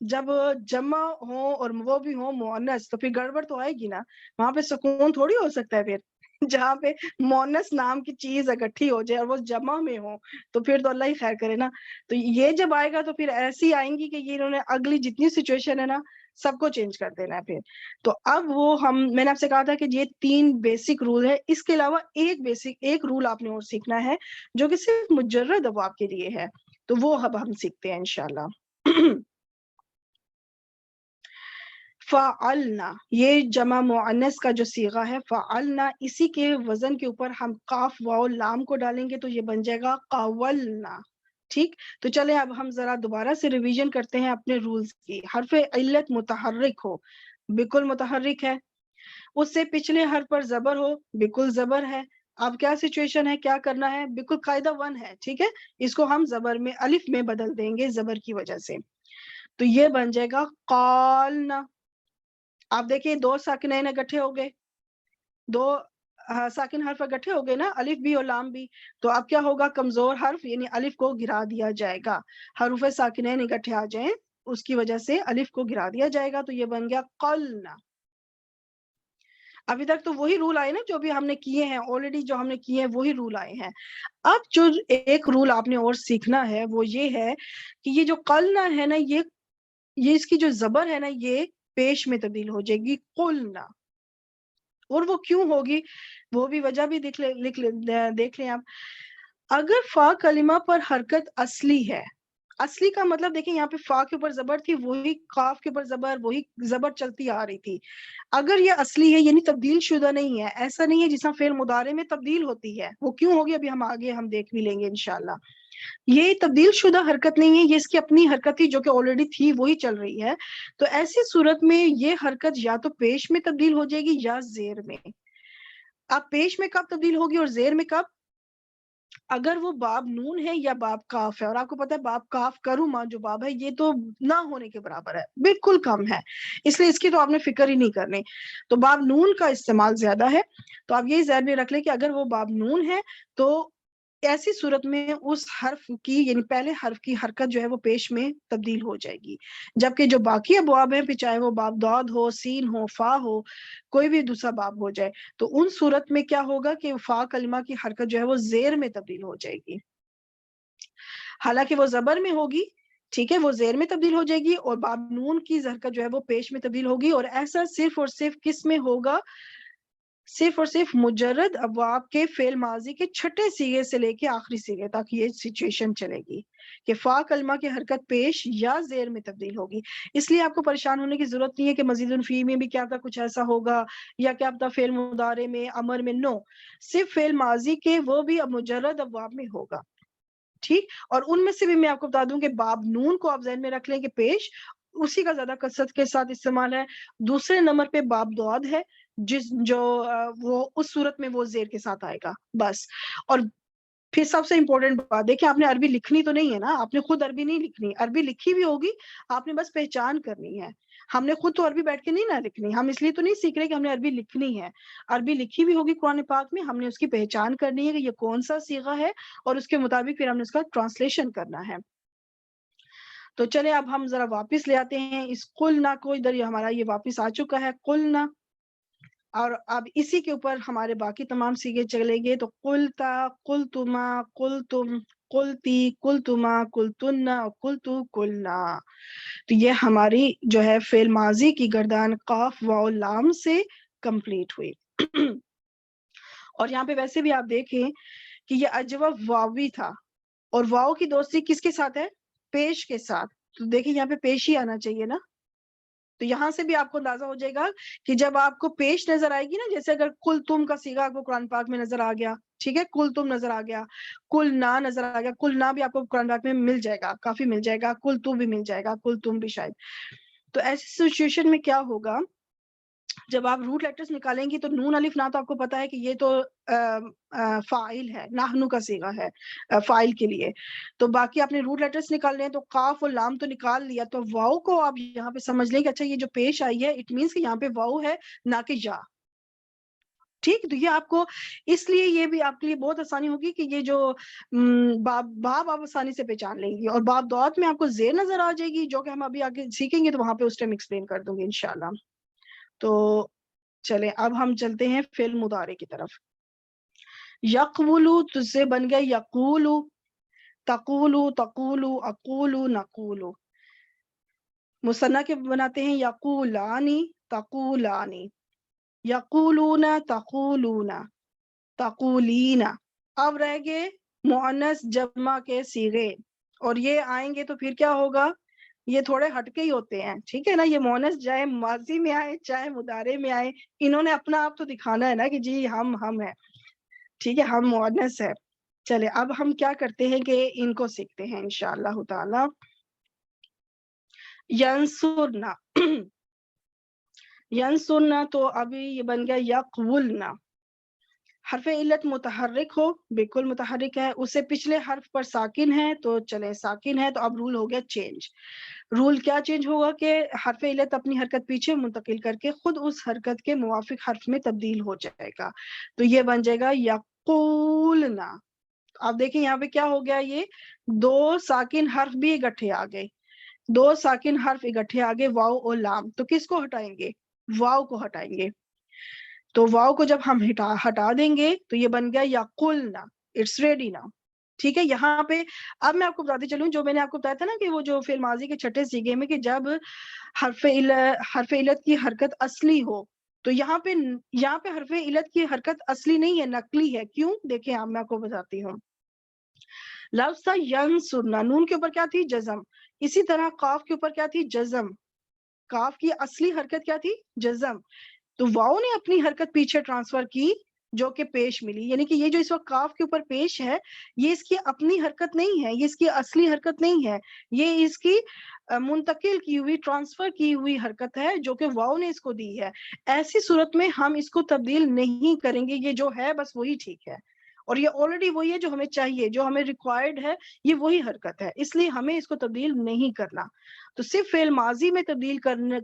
جب جمع ہو اور وہ بھی ہو مؤنث تو پھر گڑبڑ تو آئے گی نا، وہاں پہ سکون تھوڑی ہو سکتا ہے. پھر جہاں پہ مؤنث نام کی چیز اکٹھی ہو جائے اور وہ جمع میں ہو تو پھر تو اللہ ہی خیر کرے نا. تو یہ جب آئے گا تو پھر ایسی آئیں گی کہ یہ انہوں نے اگلی جتنی سچویشن ہے نا سب کو چینج کر دینا ہے پھر. تو اب وہ میں نے آپ سے کہا تھا کہ یہ 3 بیسک رول ہے، اس کے علاوہ ایک رول آپ نے اور سیکھنا ہے جو کہ صرف مجرد اب آپ کے لیے ہے، تو وہ اب ہم سیکھتے ہیں انشاءاللہ. فعلنا، یہ جمع مؤنث کا جو صیغہ ہے فعلنا، اسی کے وزن کے اوپر ہم قاف واو لام کو ڈالیں گے تو یہ بن جائے گا قولنا. ٹھیک، تو چلیں اب ہم ذرا دوبارہ سے ریویژن کرتے ہیں اپنے رولز کی. حرف علت متحرک ہو، بالکل متحرک ہے. اس سے پچھلے حرف پر زبر ہو، بالکل زبر ہے. اب کیا سچویشن ہے، کیا کرنا ہے، بالکل قاعدہ 1 ہے. ٹھیک ہے، اس کو ہم زبر میں الف میں بدل دیں گے زبر کی وجہ سے، تو یہ بن جائے گا قالنا. آپ دیکھیں 2 ساکنین اکٹھے ہو گئے، 2 ساکن حرف اکٹھے ہو گئے نا، الف بھی اور لام بھی. تو اب کیا ہوگا، کمزور حرف یعنی الف کو گرا دیا جائے گا. حروف ساکنین اکٹھے آ جائیں اس کی وجہ سے الف کو گرا دیا جائے گا، تو یہ بن گیا قلنا. ابھی تک تو وہی رول آئے نا جو بھی ہم نے کیے ہیں آلریڈی، جو ہم نے کیے ہیں وہی رول آئے ہیں. اب جو ایک رول آپ نے اور سیکھنا ہے وہ یہ ہے کہ یہ جو قلنا ہے نا، یہ اس کی جو زبر ہے نا یہ پیش میں تبدیل ہو جائے گی قلنا. اور وہ کیوں ہوگی وہ بھی وجہ بھی دیکھ لیں آپ. اگر فا کلمہ پر حرکت اصلی ہے، اصلی کا مطلب دیکھیں یہاں پہ فا کے اوپر زبر تھی، وہی قاف کے اوپر زبر، وہی زبر چلتی آ رہی تھی. اگر یہ اصلی ہے یعنی تبدیل شدہ نہیں ہے، ایسا نہیں ہے جس طرح فعل مضارع میں تبدیل ہوتی ہے، وہ کیوں ہوگی ابھی ہم آگے ہم دیکھ بھی لیں گے انشاءاللہ. یہ تبدیل شدہ حرکت نہیں ہے، یہ اس کی اپنی حرکت تھی جو کہ آلریڈی تھی وہی چل رہی ہے. تو ایسی صورت میں یہ حرکت یا تو پیش میں تبدیل ہو جائے گی یا زیر میں. اب پیش میں کب تبدیل ہوگی اور زیر میں کب؟ اگر وہ باب نون ہے یا باب کاف ہے، اور آپ کو پتا ہے باب کاف کرما جو باب ہے یہ تو نہ ہونے کے برابر ہے، بالکل کم ہے، اس لیے اس کی تو آپ نے فکر ہی نہیں کرنی. تو باب نون کا استعمال زیادہ ہے. تو آپ یہی ذہن میں رکھ لیں کہ اگر وہ باب نون ہے تو ایسی صورت میں اس حرف کی یعنی پہلے حرف کی حرکت جو ہے وہ پیش میں تبدیل ہو جائے گی، جبکہ جو باقی ابواب ہیں، چاہے وہ باب ضاد ہو، سین ہو، فا ہو، کوئی بھی دوسرا باب ہو جائے، تو ان صورت میں کیا ہوگا کہ فا کلمہ کی حرکت جو ہے وہ زیر میں تبدیل ہو جائے گی، حالانکہ وہ زبر میں ہوگی، ٹھیک ہے، وہ زیر میں تبدیل ہو جائے گی، اور باب نون کی حرکت جو ہے وہ پیش میں تبدیل ہوگی، اور ایسا صرف اور صرف کس میں ہوگا؟ صرف اور صرف مجرد ابواب کے فعل ماضی کے چھٹے صیغے سے لے کے آخری صیغے تک یہ سچویشن چلے گی کہ فا کلمہ کی حرکت پیش یا زیر میں تبدیل ہوگی۔ اس لیے آپ کو پریشان ہونے کی ضرورت نہیں ہے کہ مزید فی میں بھی کیا تھا کچھ ایسا ہوگا یا کیا پتا فعل مضارع میں، امر میں، نو، صرف فعل ماضی کے وہ بھی اب مجرد ابواب میں ہوگا، ٹھیک۔ اور ان میں سے بھی میں آپ کو بتا دوں کہ باب نون کو آپ ذہن میں رکھ لیں کہ پیش اسی کا زیادہ کثرت کے ساتھ استعمال ہے، دوسرے نمبر پہ باب ضاد ہے وہ اس صورت میں وہ زیر کے ساتھ آئے گا بس۔ اور پھر سب سے امپورٹنٹ بات دیکھیں، آپ نے عربی لکھنی تو نہیں ہے نا، آپ نے خود عربی نہیں لکھنی، عربی لکھی بھی ہوگی، آپ نے بس پہچان کرنی ہے۔ ہم نے خود تو عربی بیٹھ کے نہیں نہ لکھنی، ہم اس لیے تو نہیں سیکھ رہے کہ ہم نے عربی لکھنی ہے، عربی لکھی بھی ہوگی قرآن پاک میں، ہم نے اس کی پہچان کرنی ہے کہ یہ کون سا صیغہ ہے، اور اس کے مطابق پھر ہم نے اس کا ٹرانسلیشن کرنا ہے۔ تو چلے اب ہم ذرا واپس لے آتے ہیں اس قلنا کو، ادھر یہ ہمارا یہ واپس آ چکا ہے قلنا، اور اب اسی کے اوپر ہمارے باقی تمام صیغے چلیں گے۔ تو قلتا، قلتما، قلتم، قلتی، قلتما، قلتن، قلتو، قلنا، تو یہ ہماری جو ہے فعل ماضی کی گردان قاف واو لام سے کمپلیٹ ہوئی۔ اور یہاں پہ ویسے بھی آپ دیکھیں کہ یہ اجوف واوی تھا، اور واو کی دوستی کس کے ساتھ ہے؟ پیش کے ساتھ، تو دیکھیں یہاں پہ پیش ہی آنا چاہیے نا، تو یہاں سے بھی آپ کو اندازہ ہو جائے گا کہ جب آپ کو پیش نظر آئے گی نا، جیسے اگر کل تم کا صیغہ آپ کو قرآن پاک میں نظر آ گیا، ٹھیک ہے، کل تم نظر آ گیا، کل نہ نظر آ گیا، کل نہ بھی آپ کو قرآن پاک میں مل جائے گا، کافی مل جائے گا، کل تو بھی مل جائے گا، کل تم بھی شاید۔ تو ایسی سچویشن میں کیا ہوگا، جب آپ روٹ لیٹرز نکالیں گی تو نون الف نہ تو آپ کو پتا ہے کہ یہ تو فاعل ہے، نحنو کا صیغہ ہے فاعل کے لیے، تو باقی آپ نے روٹ لیٹرز نکالنے ہیں، تو قاف اور لام تو نکال لیا، تو واو کو آپ یہاں پہ سمجھ لیں کہ اچھا یہ جو پیش آئی ہے اٹ مینس کہ یہاں پہ واو ہے نہ کہ یا، ٹھیک۔ تو یہ آپ کو اس لیے یہ بھی آپ کے لیے بہت آسانی ہوگی کہ یہ جو باب آپ آسانی سے پہچان لیں گی، اور باب دعات میں آپ کو زیر نظر آ جائے گی، جو کہ ہم ابھی آگے سیکھیں گے تو وہاں پہ اس ٹائم ایکسپلین کر دوں گی انشاءاللہ۔ تو چلیں اب ہم چلتے ہیں فعل مضارع کی طرف۔ یقولو تجھ سے بن گیا یقولو، تقولو، تقولو، اقولو، نقولو۔ مثنیٰ کے بناتے ہیں یقولانی، تقولانی، یقولون، تقولون، تقولین۔ اب رہ گئے مؤنث جمع کے صیغے، اور یہ آئیں گے تو پھر کیا ہوگا، یہ تھوڑے ہٹکے ہی ہوتے ہیں، ٹھیک ہے نا، یہ مؤنث چاہے ماضی میں آئے چاہے مضارع میں آئے، انہوں نے اپنا آپ تو دکھانا ہے نا کہ جی ہم ہیں، ٹھیک ہے، ہم مؤنث ہے۔ چلے اب ہم کیا کرتے ہیں کہ ان کو سیکھتے ہیں انشاءاللہ تعالی۔ ینصرنا، ینصرنا، تو ابھی یہ بن گیا یقولنا، حرف علت متحرک ہو، بالکل متحرک ہے، اسے پچھلے حرف پر ساکن ہے، تو چلیں ساکن ہے، تو اب رول ہو گیا چینج۔ رول کیا چینج ہوگا کہ حرف علت اپنی حرکت پیچھے منتقل کر کے خود اس حرکت کے موافق حرف میں تبدیل ہو جائے گا، تو یہ بن جائے گا یقولنا۔ اب دیکھیں یہاں پہ کیا ہو گیا، یہ دو ساکن حرف بھی اکٹھے آ گئے، دو ساکن حرف اکٹھے آ گئے، واو اور لام، تو کس کو ہٹائیں گے؟ واو کو ہٹائیں گے، تو واو کو جب ہم ہٹا دیں گے تو یہ بن گیا یقولنا، اٹس ریڈی نا، ٹھیک ہے۔ یہاں پہ اب میں آپ کو بتاتی چلوں، جو میں نے آپ کو بتایا تھا نا کہ وہ جو فعل ماضی کے چھٹے صیغے میں کہ جب حرف علت کی حرکت اصلی ہو، تو یہاں پہ حرف علت کی حرکت اصلی نہیں ہے، نقلی ہے۔ کیوں؟ دیکھیں اب میں آپ کو بتاتی ہوں۔ لفظ تھا ینصرنا، نون کے اوپر کیا تھی؟ جزم، اسی طرح قاف کے اوپر کیا تھی؟ جزم، قاف کی اصلی حرکت کیا تھی؟ جزم، تو واؤ نے اپنی حرکت پیچھے ٹرانسفر کی جو کہ پیش ملی، یعنی کہ یہ جو اس وقت کاف کے اوپر پیش ہے یہ اس کی اپنی حرکت نہیں ہے، یہ اس کی اصلی حرکت نہیں ہے، یہ اس کی منتقل کی ہوئی، ٹرانسفر کی ہوئی حرکت ہے جو کہ واؤ نے اس کو دی ہے۔ ایسی صورت میں ہم اس کو تبدیل نہیں کریں گے، یہ جو ہے بس وہی ٹھیک ہے، اور یہ آلریڈی وہی ہے جو ہمیں چاہیے، جو ہمیں ریکوائرڈ ہے، یہ وہی حرکت ہے، اس لیے ہمیں اس کو تبدیل نہیں کرنا۔ تو صرف فعل ماضی میں تبدیل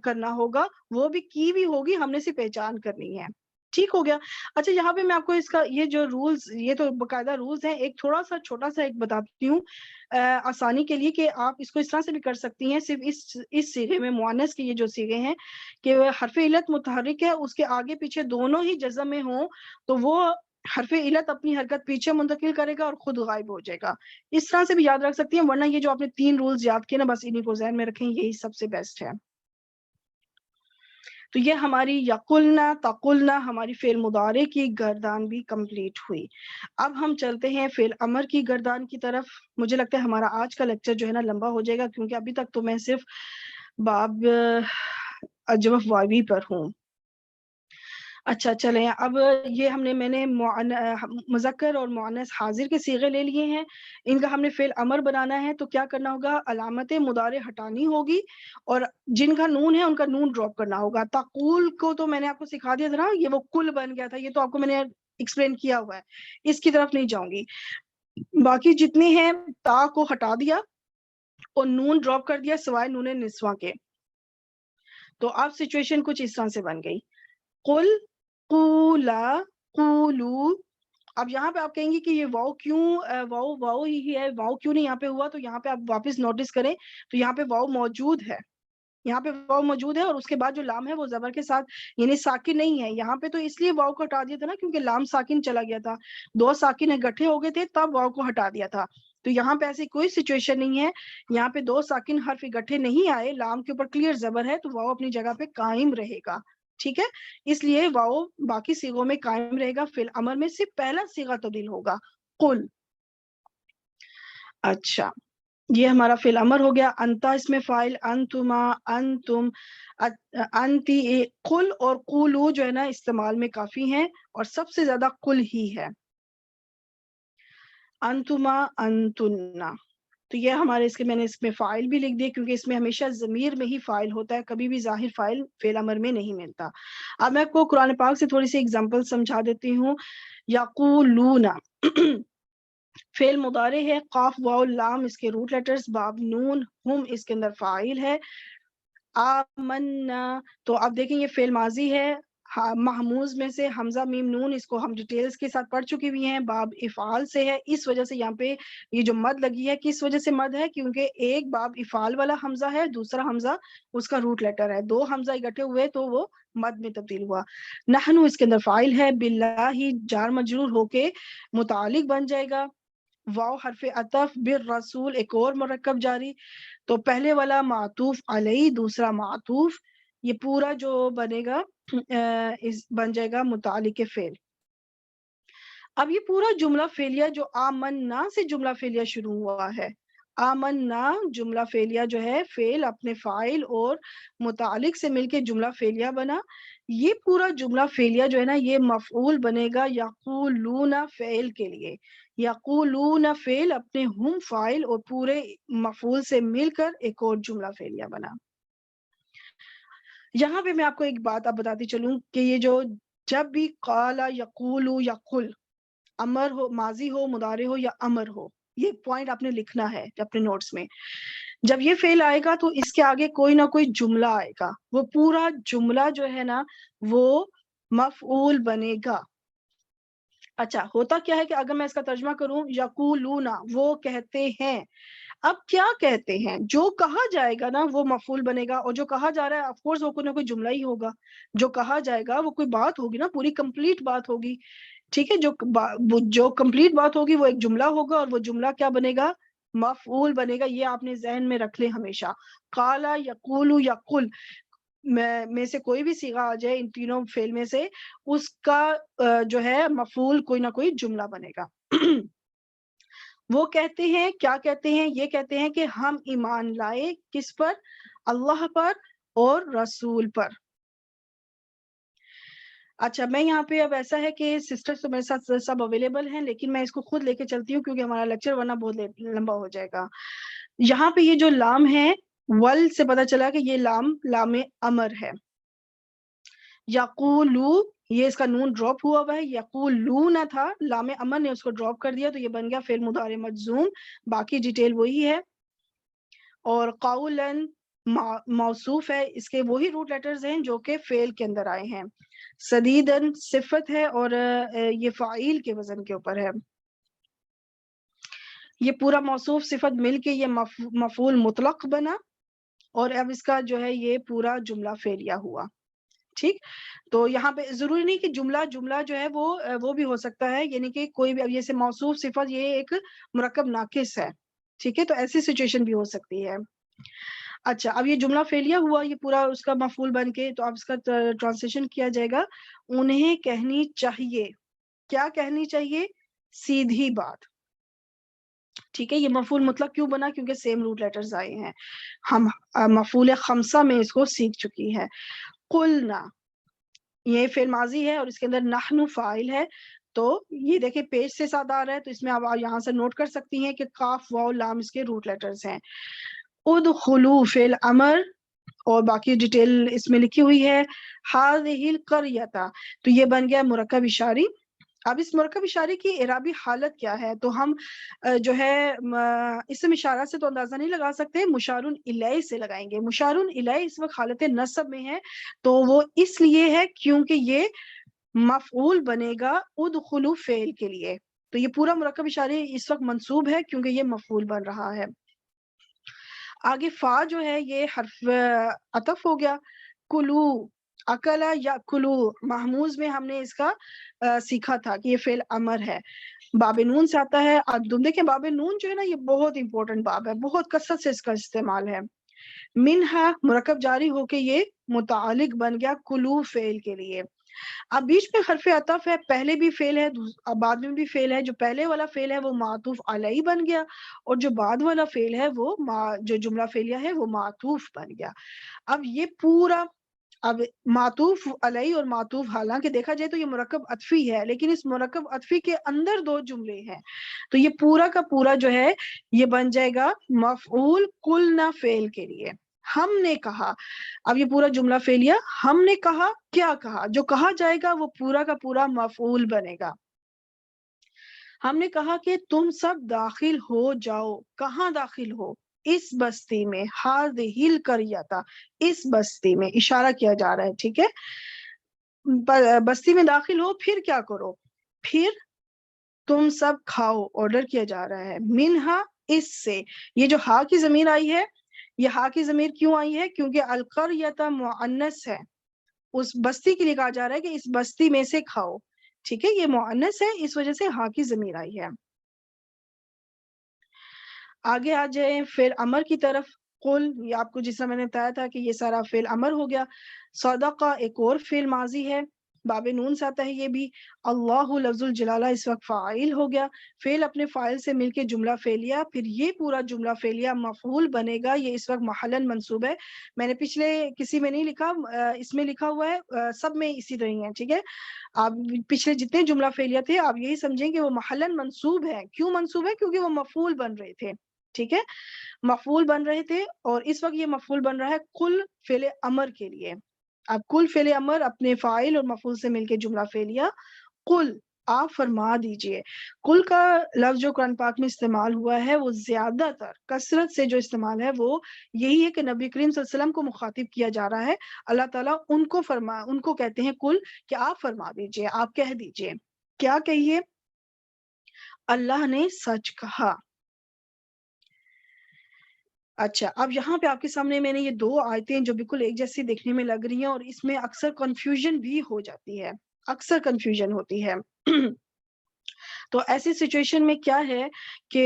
کرنا ہوگا، وہ بھی کی بھی ہوگی، ہم نے صرف پہچان کرنی ہے۔ ٹھیک ہو گیا. اچھا یہاں پہ میں آپ کو اس کا یہ جو رولز، یہ تو باقاعدہ رولز ہیں، ایک تھوڑا سا چھوٹا سا ایک بتاتی ہوں آسانی کے لیے کہ آپ اس کو اس طرح سے بھی کر سکتی ہیں. صرف اس صیغے میں مؤنث کے یہ جو صیغے ہیں کہ حرف علت متحرک ہے، اس کے آگے پیچھے دونوں ہی جزم میں ہوں تو وہ حرف علت اپنی حرکت پیچھے منتقل کرے گا اور خود غائب ہو جائے گا. اس طرح سے بھی یاد رکھ سکتی ہیں، ورنہ یہ جو آپ نے 3 رولز یاد کیے نا، بس انہیں کو ذہن میں رکھیں، یہی سب سے بیسٹ ہے. تو یہ ہماری یقلنا تقلنا ہماری فعل مضارع کی گردان بھی کمپلیٹ ہوئی. اب ہم چلتے ہیں فعل امر کی گردان کی طرف. مجھے لگتا ہے ہمارا آج کا لیکچر جو ہے نا لمبا ہو جائے گا، کیونکہ ابھی تک تو میں صرف باب اجوف واوی پر ہوں. اچھا چلیں، اب یہ میں نے مذکر اور مؤنث حاضر کے صیغے لے لیے ہیں، ان کا ہم نے فعل امر بنانا ہے. تو کیا کرنا ہوگا؟ علامت مضارع ہٹانی ہوگی اور جن کا نون ہے ان کا نون ڈراپ کرنا ہوگا. تقول کو تو میں نے آپ کو سکھا دیا تھا نا، یہ وہ کل بن گیا تھا، یہ تو آپ کو میں نے ایکسپلین کیا ہوا ہے، اس کی طرف نہیں جاؤں گی. باقی جتنے ہیں تا کو ہٹا دیا اور نون ڈراپ کر دیا سوائے نون نسواں کے. تو اب سچویشن کچھ اس طرح سے بن گئی، قل قولا قولو. اب یہاں پہ آپ کہیں گے کہ یہ واؤ کیوں واؤ ہی ہے، واؤ کیوں نہیں یہاں پہ ہوا؟ تو یہاں پہ آپ واپس نوٹس کریں تو یہاں پہ واؤ موجود ہے، یہاں پہ واؤ موجود ہے اور اس کے بعد جو لام ہے وہ زبر کے ساتھ یعنی ساکن نہیں ہے. یہاں پہ تو اس لیے واؤ کو ہٹا دیا تھا نا کیونکہ لام ساکن چلا گیا تھا، 2 ساکن اکٹھے ہو گئے تھے تب واؤ کو ہٹا دیا تھا. تو یہاں پہ ایسی کوئی سچویشن نہیں ہے، یہاں پہ 2 ساکن حرف اکٹھے نہیں آئے، لام کے اوپر کلیئر زبر ہے تو واؤ اپنی جگہ پہ قائم رہے گا. ٹھیک ہے، اس لیے واؤ باقی صیغوں میں قائم رہے گا، فعل امر میں صرف پہلا صیغہ تبدیل ہوگا، قل. اچھا یہ ہمارا فعل امر ہو گیا. انتا اس میں فاعل، انتما انتم انتی. قل اور قولو جو ہے نا استعمال میں کافی ہیں اور سب سے زیادہ قل ہی ہے. انتما انتنا، تو یہ ہمارے میں نے اس میں فاعل بھی لکھ دیا کیونکہ اس میں ہمیشہ ضمیر میں ہی فاعل ہوتا ہے، کبھی بھی ظاہر فاعل فعل امر میں نہیں ملتا. اب میں آپ کو قرآن پاک سے تھوڑی سی اگزامپل سمجھا دیتی ہوں. یقولون فعل مضارع ہے، قاف واو لام اس کے روٹ لیٹرز، باب نون، ہم اس کے اندر فاعل ہے. آمنا تو اب دیکھیں یہ فعل ماضی ہے، محموز میں سے حمزہ میم نون، اس کو ہم ڈیٹیلز کے ساتھ پڑھ چکی ہوئی ہیں. باب افعال سے ہے، اس وجہ سے یہاں پہ یہ جو مد لگی ہے کس وجہ سے مد ہے؟ کیونکہ ایک باب افعال والا حمزہ ہے، دوسرا حمزہ اس کا روٹ لیٹر ہے، 2 حمزہ اکٹھے ہوئے تو وہ مد میں تبدیل ہوا. نحنو اس کے اندر فاعل ہے، باللہ جار مجرور ہو کے متعلق بن جائے گا. واو حرف عطف، بالرسول ایک اور مرکب جاری، تو پہلے والا معطوف علیہ، دوسرا معطوف، یہ پورا جو بنے گا بن جائے گا متعلق فعل. اب یہ پورا جملہ فعلیہ جو آمنا سے جملہ فعلیہ شروع ہوا ہے، آمنا جملہ فعلیہ جو ہے فعل اپنے فاعل اور متعلق سے مل کے جملہ فعلیہ بنا. یہ پورا جملہ فعلیہ جو ہے نا یہ مفعول بنے گا یقولون فعل کے لیے. یقولون فعل اپنے ہم فاعل اور پورے مفعول سے مل کر ایک اور جملہ فعلیہ بنا. یہاں پہ میں آپ کو ایک بات اب بتاتی چلوں کہ یہ جو جب بھی قال یقول یا قل، امر ہو، ماضی ہو، مضارع ہو یا امر ہو، یہ پوائنٹ آپ نے لکھنا ہے اپنے نوٹس میں. جب یہ فعل آئے گا تو اس کے آگے کوئی نہ کوئی جملہ آئے گا، وہ پورا جملہ جو ہے نا وہ مفعول بنے گا. اچھا ہوتا کیا ہے کہ اگر میں اس کا ترجمہ کروں، یقولون وہ کہتے ہیں. اب کیا کہتے ہیں؟ جو کہا جائے گا نا وہ مفعول بنے گا، اور جو کہا جا رہا ہے آف کورس وہ کوئی نہ کوئی جملہ ہی ہوگا. جو کہا جائے گا وہ کوئی بات ہوگی نا، پوری کمپلیٹ بات ہوگی. ٹھیک ہے، جو کمپلیٹ بات ہوگی وہ ایک جملہ ہوگا اور وہ جملہ کیا بنے گا؟ مفعول بنے گا. یہ آپ نے ذہن میں رکھ لیں ہمیشہ. قالا یقول یا قل میں سے کوئی بھی صیغہ آ جائے ان تینوں فعل میں سے، اس کا جو ہے مفعول کوئی نہ کوئی جملہ بنے گا. وہ کہتے ہیں، کیا کہتے ہیں؟ یہ کہتے ہیں کہ ہم ایمان لائے کس پر؟ اللہ پر اور رسول پر. اچھا میں یہاں پہ اب ایسا ہے کہ سسٹرز تو میرے ساتھ سب اویلیبل ہیں، لیکن میں اس کو خود لے کے چلتی ہوں کیونکہ ہمارا لیکچر ورنہ بہت لمبا ہو جائے گا. یہاں پہ یہ جو لام ہے، ول سے پتہ چلا کہ یہ لام امر ہے. یقولو یہ اس کا نون ڈراپ ہوا ہے، یقولون تھا، لام امر نے اس کو ڈراپ کر دیا تو یہ بن گیا فعل مضارع مجزوم. باقی ڈیٹیل وہی ہے. اور قولن موصوف ہے، اس کے وہی روٹ لیٹرز ہیں جو کہ فعل کے اندر آئے ہیں. سدیدن صفت ہے اور یہ فاعل کے وزن کے اوپر ہے. یہ پورا موصوف صفت مل کے یہ مفعول مطلق بنا اور اب اس کا جو ہے یہ پورا جملہ فعلیہ ہوا. ٹھیک، تو یہاں پہ ضروری نہیں کہ جملہ جو ہے وہ بھی ہو سکتا ہے، یعنی کہ کوئی بھی اب جیسے موصوف صفت یہ ایک مرکب ناقص ہے. ٹھیک ہے، تو ایسی سچویشن بھی ہو سکتی ہے. اچھا، اب یہ جملہ فعلیہ ہوا، یہ پورا اس کا مفعول بن کے، تو اب اس کا ٹرانسلیشن کیا جائے گا. انہیں کہنی چاہیے. کیا کہنی چاہیے؟ سیدھی بات. ٹھیک ہے، یہ مفعول مطلق کیوں بنا؟ کیونکہ سیم روٹ لیٹرز آئے ہیں. ہم مفعول خمسہ میں اس کو سیکھ چکی ہے. قلنا یہ فعل ماضی ہے اور اس کے اندر نحن فاعل ہے. تو یہ دیکھیں پیج سے ساتھ آ رہا ہے، تو اس میں آپ یہاں سے نوٹ کر سکتی ہیں کہ کاف واو لام اس کے روٹ لیٹرز ہیں. ادخلوا فعل امر اور باقی ڈیٹیل اس میں لکھی ہوئی ہے. هذه القرية تو یہ بن گیا مرکب اشاری. اب اس مرکب اشارے کی اعرابی حالت کیا ہے؟ تو ہم جو ہے اسم اشارہ سے تو اندازہ نہیں لگا سکتے، مشارون الیہ سے لگائیں گے. مشارون الیہ اس وقت حالت نصب میں ہے، تو وہ اس لیے ہے کیونکہ یہ مفعول بنے گا ادخلوا فعل کے لیے. تو یہ پورا مرکب اشارے اس وقت منصوب ہے کیونکہ یہ مفعول بن رہا ہے. آگے فا جو ہے یہ حرف عطف ہو گیا. کلو اکلا یا کلو محموز میں ہم نے اس کا سیکھا تھا کہ یہ فعل امر ہے. باب نون سے آتا ہے. دیکھیں باب نون جو ہے نا یہ بہت امپورٹنٹ باب ہے، بہت کثرت سے اس کا استعمال ہے. منہا مرکب جاری ہو کے یہ متعلق بن گیا کلو فعل کے لیے. اب بیچ میں حرف عطف ہے، پہلے بھی فعل ہے اب بعد میں بھی فعل ہے. جو پہلے والا فعل ہے وہ معطوف علیہ بن گیا اور جو بعد والا فعل ہے وہ جو جملہ فعلیہ ہے وہ معطوف بن گیا. اب یہ پورا اب معطوف علیہ اور معطوف حالانکہ دیکھا جائے تو یہ مرکب عطفی ہے، لیکن اس مرکب عطفی کے اندر دو جملے ہیں، تو یہ پورا کا پورا جو ہے یہ بن جائے گا مفعول قلنا فعل کے لیے. ہم نے کہا، اب یہ پورا جملہ فعلیہ ہم نے کہا. کیا کہا؟ جو کہا جائے گا وہ پورا کا پورا مفعول بنے گا. ہم نے کہا کہ تم سب داخل ہو جاؤ. کہاں داخل ہو؟ اس بستی میں. هذه القرية اس بستی میں اشارہ کیا جا رہا ہے. ٹھیک ہے، بستی میں داخل ہو، پھر کیا کرو؟ پھر تم سب کھاؤ، آرڈر کیا جا رہا ہے. منہا اس سے. یہ جو ہا کی ضمیر آئی ہے، یہ ہا کی ضمیر کیوں آئی ہے؟ کیونکہ القریۃ مؤنث ہے، اس بستی کے لیے کہا جا رہا ہے کہ اس بستی میں سے کھاؤ. ٹھیک ہے، یہ مؤنث ہے اس وجہ سے ہا کی ضمیر آئی ہے. آگے آ جائیں فعل امر کی طرف. قل یہ آپ کو جس طرح میں نے بتایا تھا کہ یہ سارا فعل امر ہو گیا. صدقہ ایک اور فعل ماضی ہے، باب نون سے آتا ہے یہ بھی. اللہ لفظ الجلالہ اس وقت فاعل ہو گیا. فعل اپنے فاعل سے مل کے جملہ فعلیہ، پھر یہ پورا جملہ فعلیہ مفعول بنے گا. یہ اس وقت محلاً منصوب ہے. میں نے پچھلے کسی میں نہیں لکھا، اس میں لکھا ہوا ہے، سب میں اسی طرح ہی ہے. ٹھیک ہے، آپ پچھلے جتنے جملہ فعلیہ تھے آپ یہی سمجھیں کہ وہ محلاً منصوب ہے. کیوں منصوب ہے؟ کیونکہ وہ مفعول بن رہے تھے. ٹھیک ہے، مفعول بن رہے تھے اور اس وقت یہ مفعول بن رہا ہے کل فعل امر کے لیے. اب کل فعل امر اپنے فاعل اور مفعول سے مل کے جملہ فعلیہ. قل آپ فرما دیجئے. کل کا لفظ جو قرآن پاک میں استعمال ہوا ہے وہ زیادہ تر کثرت سے جو استعمال ہے وہ یہی ہے کہ نبی کریم صلی اللہ علیہ وسلم کو مخاطب کیا جا رہا ہے. اللہ تعالیٰ ان کو کہتے ہیں کل، کہ آپ فرما دیجئے، آپ کہہ دیجئے. کیا کہیے؟ اللہ نے سچ کہا. اچھا، اب یہاں پہ آپ کے سامنے میں نے یہ دو آیتیں جو بالکل ایک جیسی دیکھنے میں لگ رہی ہیں اور اس میں اکثر کنفیوژن بھی ہو جاتی ہے، اکثر کنفیوژن ہوتی ہے. تو ایسی سچویشن میں کیا ہے کہ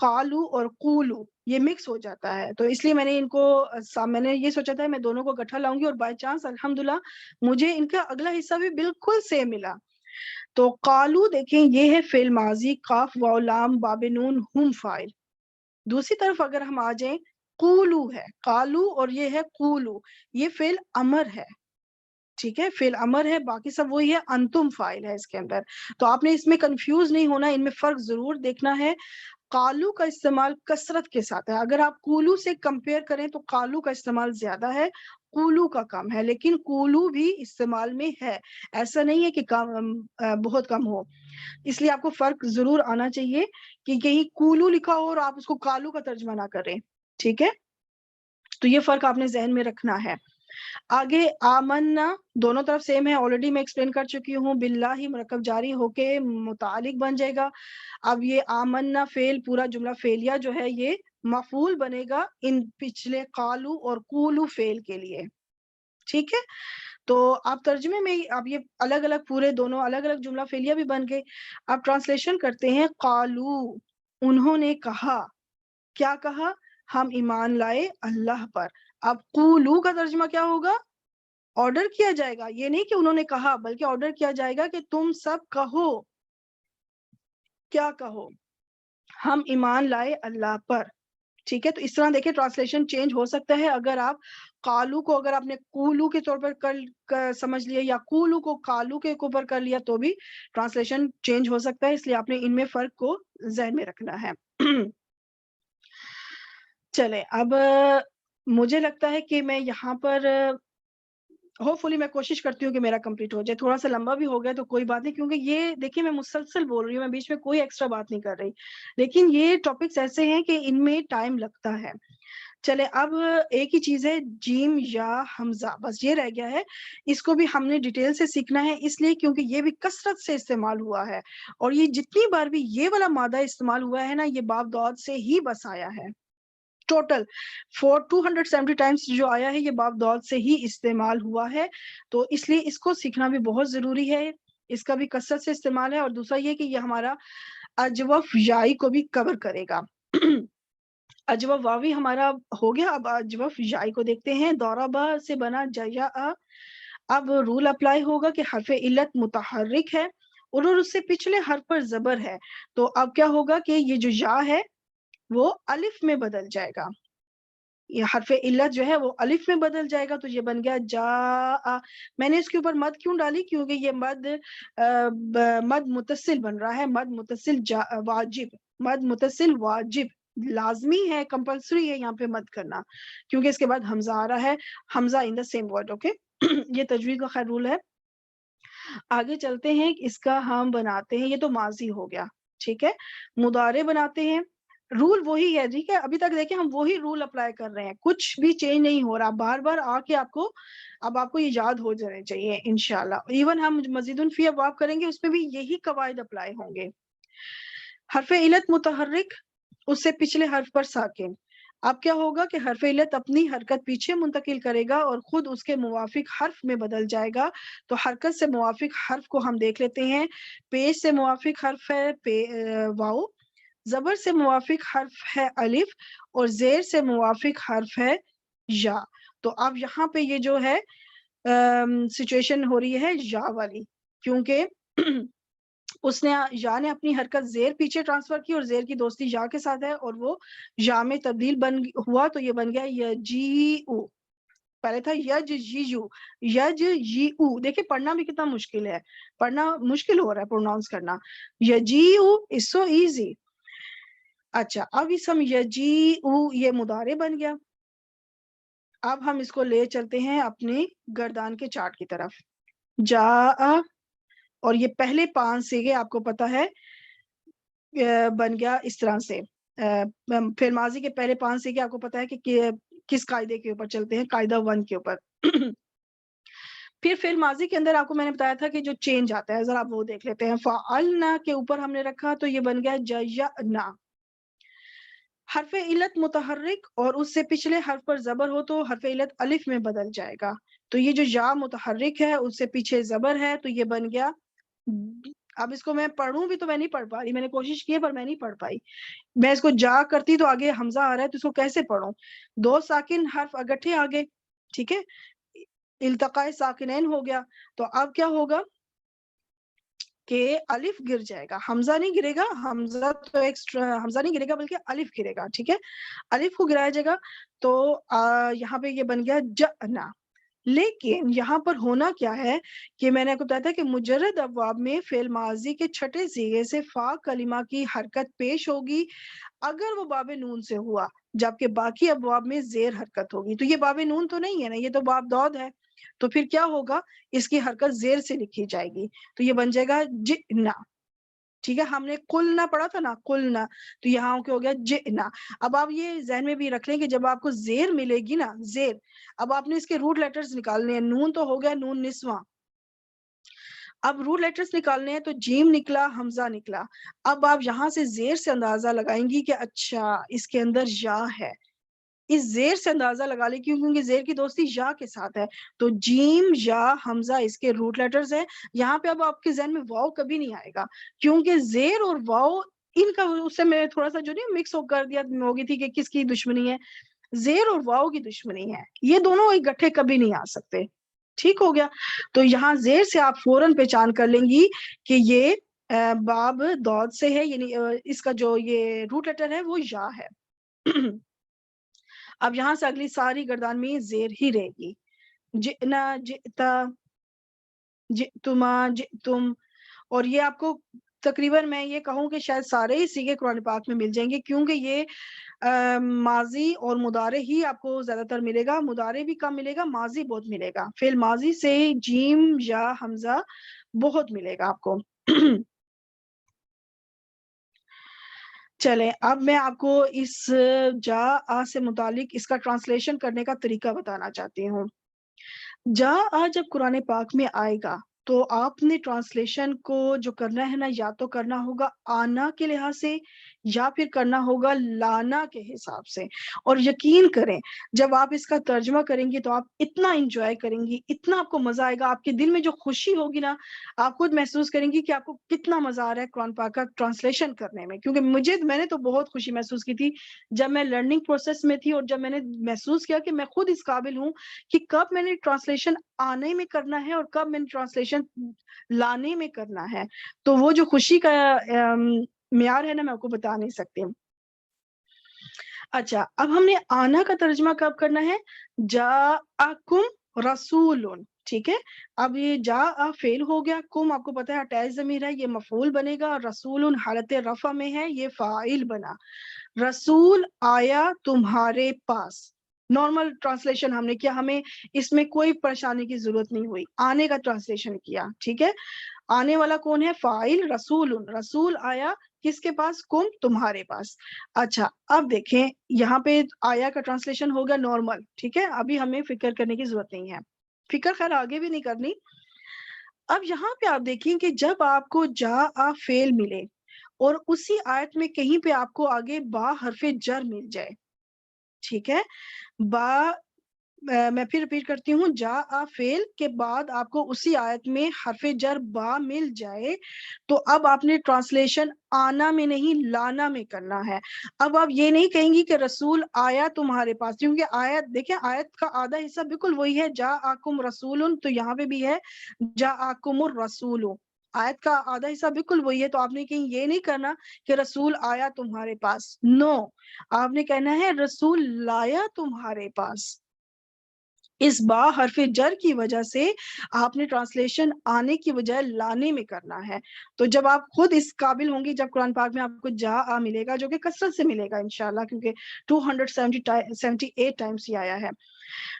قالو اور قولو یہ مکس ہو جاتا ہے. تو اس لیے میں نے ان کو میں نے یہ سوچا تھا میں دونوں کو اکٹھا لاؤں گی، اور بائی چانس الحمدللہ مجھے ان کا اگلا حصہ بھی بالکل سیم ملا. تو قالو دیکھیں یہ ہے فعل ماضی، قاف واو لام باب نون ہم فاعل. دوسری طرف اگر ہم آ جائیں قولو ہے، قالو اور یہ ہے قولو، یہ فعل امر ہے. ٹھیک ہے، فعل امر ہے، باقی سب وہی ہے، انتم فاعل ہے اس کے اندر. تو آپ نے اس میں کنفیوز نہیں ہونا، ان میں فرق ضرور دیکھنا ہے. قالو کا استعمال کثرت کے ساتھ ہے. اگر آپ قولو سے کمپیئر کریں تو قالو کا استعمال زیادہ ہے، قولو کا کم ہے، لیکن قولو بھی استعمال میں ہے. ایسا نہیں ہے کہ بہت کم ہو. اس لیے آپ کو فرق ضرور آنا چاہیے کہ کہیں قولو لکھا ہو اور آپ اس کو قالو کا ترجمہ نہ کریں. ٹھیک ہے، تو یہ فرق آپ نے ذہن میں رکھنا ہے. آگے آمنا دونوں طرف سیم ہے، آلریڈی میں ایکسپلین کر چکی ہوں، باللہ مرکب جاری ہو کے متعلق بن جائے گا. اب یہ آمنا فعل پورا جملہ فعلیہ جو ہے یہ مفعول بنے گا ان پچھلے قالو اور قولو فعل کے لیے. ٹھیک ہے، تو آپ ترجمے میں اب یہ الگ الگ پورے دونوں الگ الگ جملہ فعلیہ بھی بن گئے. اب ٹرانسلیشن کرتے ہیں. قالو انہوں نے کہا، کیا کہا؟ ہم ایمان لائے اللہ پر. اب قولو کا ترجمہ کیا ہوگا؟ آرڈر کیا جائے گا، یہ نہیں کہ انہوں نے کہا بلکہ آرڈر کیا جائے گا کہ تم سب کہو. کیا کہو؟ ہم ایمان لائے اللہ پر. ٹھیک ہے، تو اس طرح دیکھیں ٹرانسلیشن چینج ہو سکتا ہے. اگر آپ قالو کو اگر آپ نے قولو کے طور پر سمجھ لیا یا قولو کو قالو کے اوپر کر لیا تو بھی ٹرانسلیشن چینج ہو سکتا ہے، اس لیے آپ نے ان میں فرق کو ذہن میں رکھنا ہے. چلے اب مجھے لگتا ہے کہ میں یہاں پر ہوپ فلی میں کوشش کرتی ہوں کہ میرا کمپلیٹ ہو جائے. تھوڑا سا لمبا بھی ہو گیا تو کوئی بات نہیں، کیونکہ یہ دیکھیں میں مسلسل بول رہی ہوں، میں بیچ میں کوئی ایکسٹرا بات نہیں کر رہی، لیکن یہ ٹاپکس ایسے ہیں کہ ان میں ٹائم لگتا ہے. چلے اب ایک ہی چیز ہے، جیم یا حمزہ، بس یہ رہ گیا ہے. اس کو بھی ہم نے ڈیٹیل سے سیکھنا ہے، اس لیے کیونکہ یہ بھی کثرت سے استعمال ہوا ہے، اور یہ جتنی بار بھی یہ والا مادہ استعمال ہوا ہے نا، یہ باب داد سے ہی بس آیا ہے. ٹوٹل 270 ٹائمز جو آیا ہے یہ باب داد سے ہی استعمال ہوا ہے، تو اس لیے اس کو سیکھنا بھی بہت ضروری ہے. اس کا بھی کثرت سے استعمال ہے، اور دوسرا یہ کہ یہ ہمارا اجوف یائی کو بھی کور کرے گا. اجوف واوی ہمارا ہو گیا، اب اجوف یائی کو دیکھتے ہیں. دوربا سے بنا جیا. اب رول اپلائی ہوگا کہ حرف علت متحرک ہے اور اس سے پچھلے حرف پر زبر ہے، تو اب کیا ہوگا کہ یہ جو یا ہے وہ الف میں بدل جائے گا. یہ حرف علت جو ہے وہ الف میں بدل جائے گا، تو یہ بن گیا جا. میں نے اس کے اوپر مد کیوں ڈالی؟ کیونکہ یہ مد متصل بن رہا ہے. مد متصل واجب، مد متصل واجب لازمی ہے، کمپلسری ہے یہاں پہ مد کرنا، کیونکہ اس کے بعد حمزہ آ رہا ہے. حمزہ ان دا سیم ورڈ. اوکے، یہ تجوید کا خیر رول ہے. آگے چلتے ہیں، اس کا ہم بناتے ہیں. یہ تو ماضی ہو گیا، ٹھیک ہے. مضارع بناتے ہیں. رول وہی ہے، ٹھیک ہے. ابھی تک دیکھیں ہم وہی رول اپلائی کر رہے ہیں، کچھ بھی چینج نہیں ہو رہا. بار بار آ کے آپ کو یہ یاد ہو جانے چاہیے انشاءاللہ. ایون ہم مزید فی ابواب کریں گے، اس میں بھی یہی قواعد اپلائی ہوں گے. حرف علت متحرک، اس سے پچھلے حرف پر ساکن. اب کیا ہوگا کہ حرف علت اپنی حرکت پیچھے منتقل کرے گا اور خود اس کے موافق حرف میں بدل جائے گا. تو حرکت سے موافق حرف کو ہم دیکھ لیتے ہیں. پیش سے موافق حرف ہے واو، زبر سے موافق حرف ہے الف، اور زیر سے موافق حرف ہے یا. تو اب یہاں پہ یہ جو ہے سچویشن ہو رہی ہے یا والی، کیونکہ اس نے یا نے اپنی حرکت زیر پیچھے ٹرانسفر کی، اور زیر کی دوستی یا کے ساتھ ہے، اور وہ یا میں تبدیل ہوا، تو یہ بن گیا یجیء. پہلے تھا یجیء، یجیء. دیکھیں پڑھنا بھی کتنا مشکل ہے، پڑھنا مشکل ہو رہا ہے پروناؤنس کرنا. یجیء از سو ایزی. اچھا، اب اس ہم یجیء یہ مضارع بن گیا. اب ہم اس کو لے چلتے ہیں اپنی گردان کے چارٹ کی طرف. جاء، اور یہ پہلے 5 صیغے آپ کو پتا ہے بن گیا اس طرح سے. پھر ماضی کے پہلے 5 صیغے آپ کو پتا ہے کہ کس قاعدے کے اوپر چلتے ہیں، قاعدہ 1 کے اوپر. پھر فعل ماضی کے اندر آپ کو میں نے بتایا تھا کہ جو چینج آتا ہے، ذرا آپ وہ دیکھ لیتے ہیں. فعلنا کے اوپر ہم نے رکھا تو یہ بن گیا جیعنا. حرف علت متحرک اور اس سے پچھلے حرف پر زبر ہو تو حرف علت الف میں بدل جائے گا. تو یہ جو یا متحرک ہے اس سے پیچھے زبر ہے، تو یہ بن گیا. اب اس کو میں پڑھوں بھی تو میں نہیں پڑھ پا رہی، میں نے کوشش کی پر میں نہیں پڑھ پائی. میں اس کو جا کرتی تو آگے حمزہ آ رہا ہے، تو اس کو کیسے پڑھوں؟ 2 ساکن حرف اگٹھے آگے، ٹھیک ہے، التقاء ساکنین ہو گیا. تو اب کیا ہوگا کہ الف گر جائے گا، حمزہ نہیں گرے گا. حمزہ نہیں گرے گا بلکہ الف گرے گا، ٹھیک ہے. الف کو گرایا جائے گا، تو یہاں پہ یہ بن گیا جأنا. لیکن یہاں پر ہونا کیا ہے کہ میں نے آپ کو بتایا تھا کہ مجرد ابواب میں فعل ماضی کے چھٹے صیغے سے فا کلمہ کی حرکت پیش ہوگی اگر وہ باب نون سے ہوا، جبکہ باقی ابواب میں زیر حرکت ہوگی. تو یہ باب نون تو نہیں ہے نا، یہ تو باب داد ہے. تو پھر کیا ہوگا، اس کی حرکت زیر سے لکھی جائے گی، تو یہ بن جائے گا جئنا. ٹھیک ہے، ہم نے قلنا پڑھا تھا نا، قلنا، تو یہاں کیا ہو گیا جئنا. اب آپ یہ ذہن میں بھی رکھ لیں کہ جب آپ کو زیر ملے گی نا، زیر، اب آپ نے اس کے روٹ لیٹرز نکالنے ہیں. نون تو ہو گیا نون نسواں، اب روٹ لیٹرز نکالنے ہیں تو جیم نکلا، حمزہ نکلا. اب آپ یہاں سے زیر سے اندازہ لگائیں گی کہ اچھا اس کے اندر یا ہے. اس زیر سے اندازہ لگا لیں کیونکہ زیر کی دوستی یا کے ساتھ ہے. تو جیم یا حمزہ اس کے روٹ لیٹرز ہیں. یہاں پہ اب آپ کے ذہن میں واؤ کبھی نہیں آئے گا، کیونکہ زیر اور واؤ ان کا اس سے میں تھوڑا سا جو نہیں مکس ہو کر دیا ہوگی تھی کہ کس کی دشمنی ہے. زیر اور واؤ کی دشمنی ہے، یہ دونوں ایک گٹھے کبھی نہیں آ سکتے. ٹھیک ہو گیا. تو یہاں زیر سے آپ فوراً پہچان کر لیں گی کہ یہ باب دود سے ہے، یعنی اس کا جو یہ روٹ لیٹر ہے وہ یا ہے. اب یہاں سے اگلی ساری گردان میں زیر ہی رہے گی. جئنا، جئتا، جئتما، جئتم. اور یہ آپ کو تقریباً میں یہ کہوں کہ شاید سارے ہی سیغے قرآن پاک میں مل جائیں گے، کیونکہ یہ ماضی اور مضارع ہی آپ کو زیادہ تر ملے گا. مضارع بھی کم ملے گا، ماضی بہت ملے گا. فعل ماضی سے جیم یا حمزہ بہت ملے گا آپ کو. چلیں اب میں آپ کو اس جا آ سے متعلق اس کا ٹرانسلیشن کرنے کا طریقہ بتانا چاہتی ہوں. جا آ جب قرآن پاک میں آئے گا تو آپ نے ٹرانسلیشن کو جو کرنا ہے نا، یا تو کرنا ہوگا آنا کے لحاظ سے یا پھر کرنا ہوگا لانا کے حساب سے. اور یقین کریں جب آپ اس کا ترجمہ کریں گی تو آپ اتنا انجوائے کریں گی، اتنا آپ کو مزہ آئے گا. آپ کے دل میں جو خوشی ہوگی نا، آپ خود محسوس کریں گی کہ آپ کو کتنا مزہ آ رہا ہے قرآن پاک کا ٹرانسلیشن کرنے میں. کیونکہ میں نے تو بہت خوشی محسوس کی تھی جب میں لرننگ پروسیس میں تھی، اور جب میں نے محسوس کیا کہ میں خود اس قابل ہوں کہ کب میں نے ٹرانسلیشن آنے میں کرنا ہے اور کب میں نے ٹرانسلیشن لانے میں کرنا ہے. تو وہ جو خوشی کا معیار ہے نا، میں آپ کو بتا نہیں سکتی. اچھا، اب ہم نے آنا کا ترجمہ کب کرنا ہے؟ جاءکم رسول. ٹھیک ہے، اب یہ جا فعل ہو گیا، کم آپ کو پتا ہے اٹیچ ضمیر ہے، یہ مفعول بنے گا. رسول حالت رفع میں ہے، یہ فاعل بنا. رسول آیا تمہارے پاس. نارمل ٹرانسلیشن ہم نے کیا، ہمیں اس میں کوئی پریشانی کی ضرورت نہیں ہوئی. آنے کا ٹرانسلیشن کیا. ٹھیک ہے، آنے والا کون ہے؟ فاعل رسول. رسول آیا کس کے پاس؟ کم تمہارے پاس. اچھا اب دیکھیں یہاں پہ آیا کا ٹرانسلیشن ہوگا نارمل. ٹھیک ہے، ابھی ہمیں فکر کرنے کی ضرورت نہیں ہے، فکر خیر آگے بھی نہیں کرنی. اب یہاں پہ آپ دیکھیں کہ جب آپ کو جا آ فعل ملے اور اسی آیت میں کہیں پہ آپ کو آگے با حرف جر مل جائے. ٹھیک ہے، با میں پھر ریپیٹ کرتی ہوں، جا آ فعل کے بعد آپ کو اسی آیت میں حرف جر با مل جائے تو اب آپ نے ٹرانسلیشن آنا میں نہیں لانا میں کرنا ہے. اب آپ یہ نہیں کہیں گی کہ رسول آیا تمہارے پاس، کیونکہ آیت دیکھیں، آیت کا آدھا حصہ بالکل وہی ہے، جا آکم رسول. تو یہاں پہ بھی ہے جا آکم الرسول، آیت کا آدھا حصہ بالکل وہی ہے. تو آپ نے کہیں یہ نہیں کرنا کہ رسول آیا تمہارے پاس، نو، آپ نے کہنا ہے رسول لایا تمہارے پاس. اس با حرف جر کی وجہ سے آپ نے ٹرانسلیشن آنے کی بجائے لانے میں کرنا ہے. تو جب آپ خود اس قابل ہوں گی، جب قرآن پاک میں آپ کو جا آ ملے گا، جو کہ کثرت سے ملے گا انشاءاللہ، کیونکہ 278 ٹائمز یہ آیا ہے.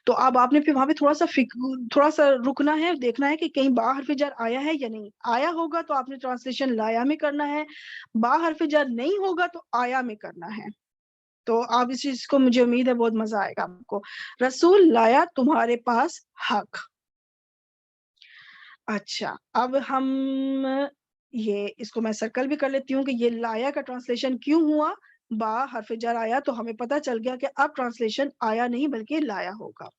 تو اب آپ نے پھر وہاں پہ تھوڑا سا رکنا ہے، دیکھنا ہے کہ کہیں با حرف جر آیا ہے یا نہیں. آیا ہوگا تو آپ نے ٹرانسلیشن لایا میں کرنا ہے، با حرف جر نہیں ہوگا تو آیا میں کرنا ہے. تو آپ اس چیز کو، مجھے امید ہے بہت مزہ آئے گا آپ کو. رسول لایا تمہارے پاس حق. اچھا اب ہم یہ اس کو میں سرکل بھی کر لیتی ہوں کہ یہ لایا کا ٹرانسلیشن کیوں ہوا. با حرف جر آیا تو ہمیں پتہ چل گیا کہ اب ٹرانسلیشن آیا نہیں بلکہ لایا ہوگا.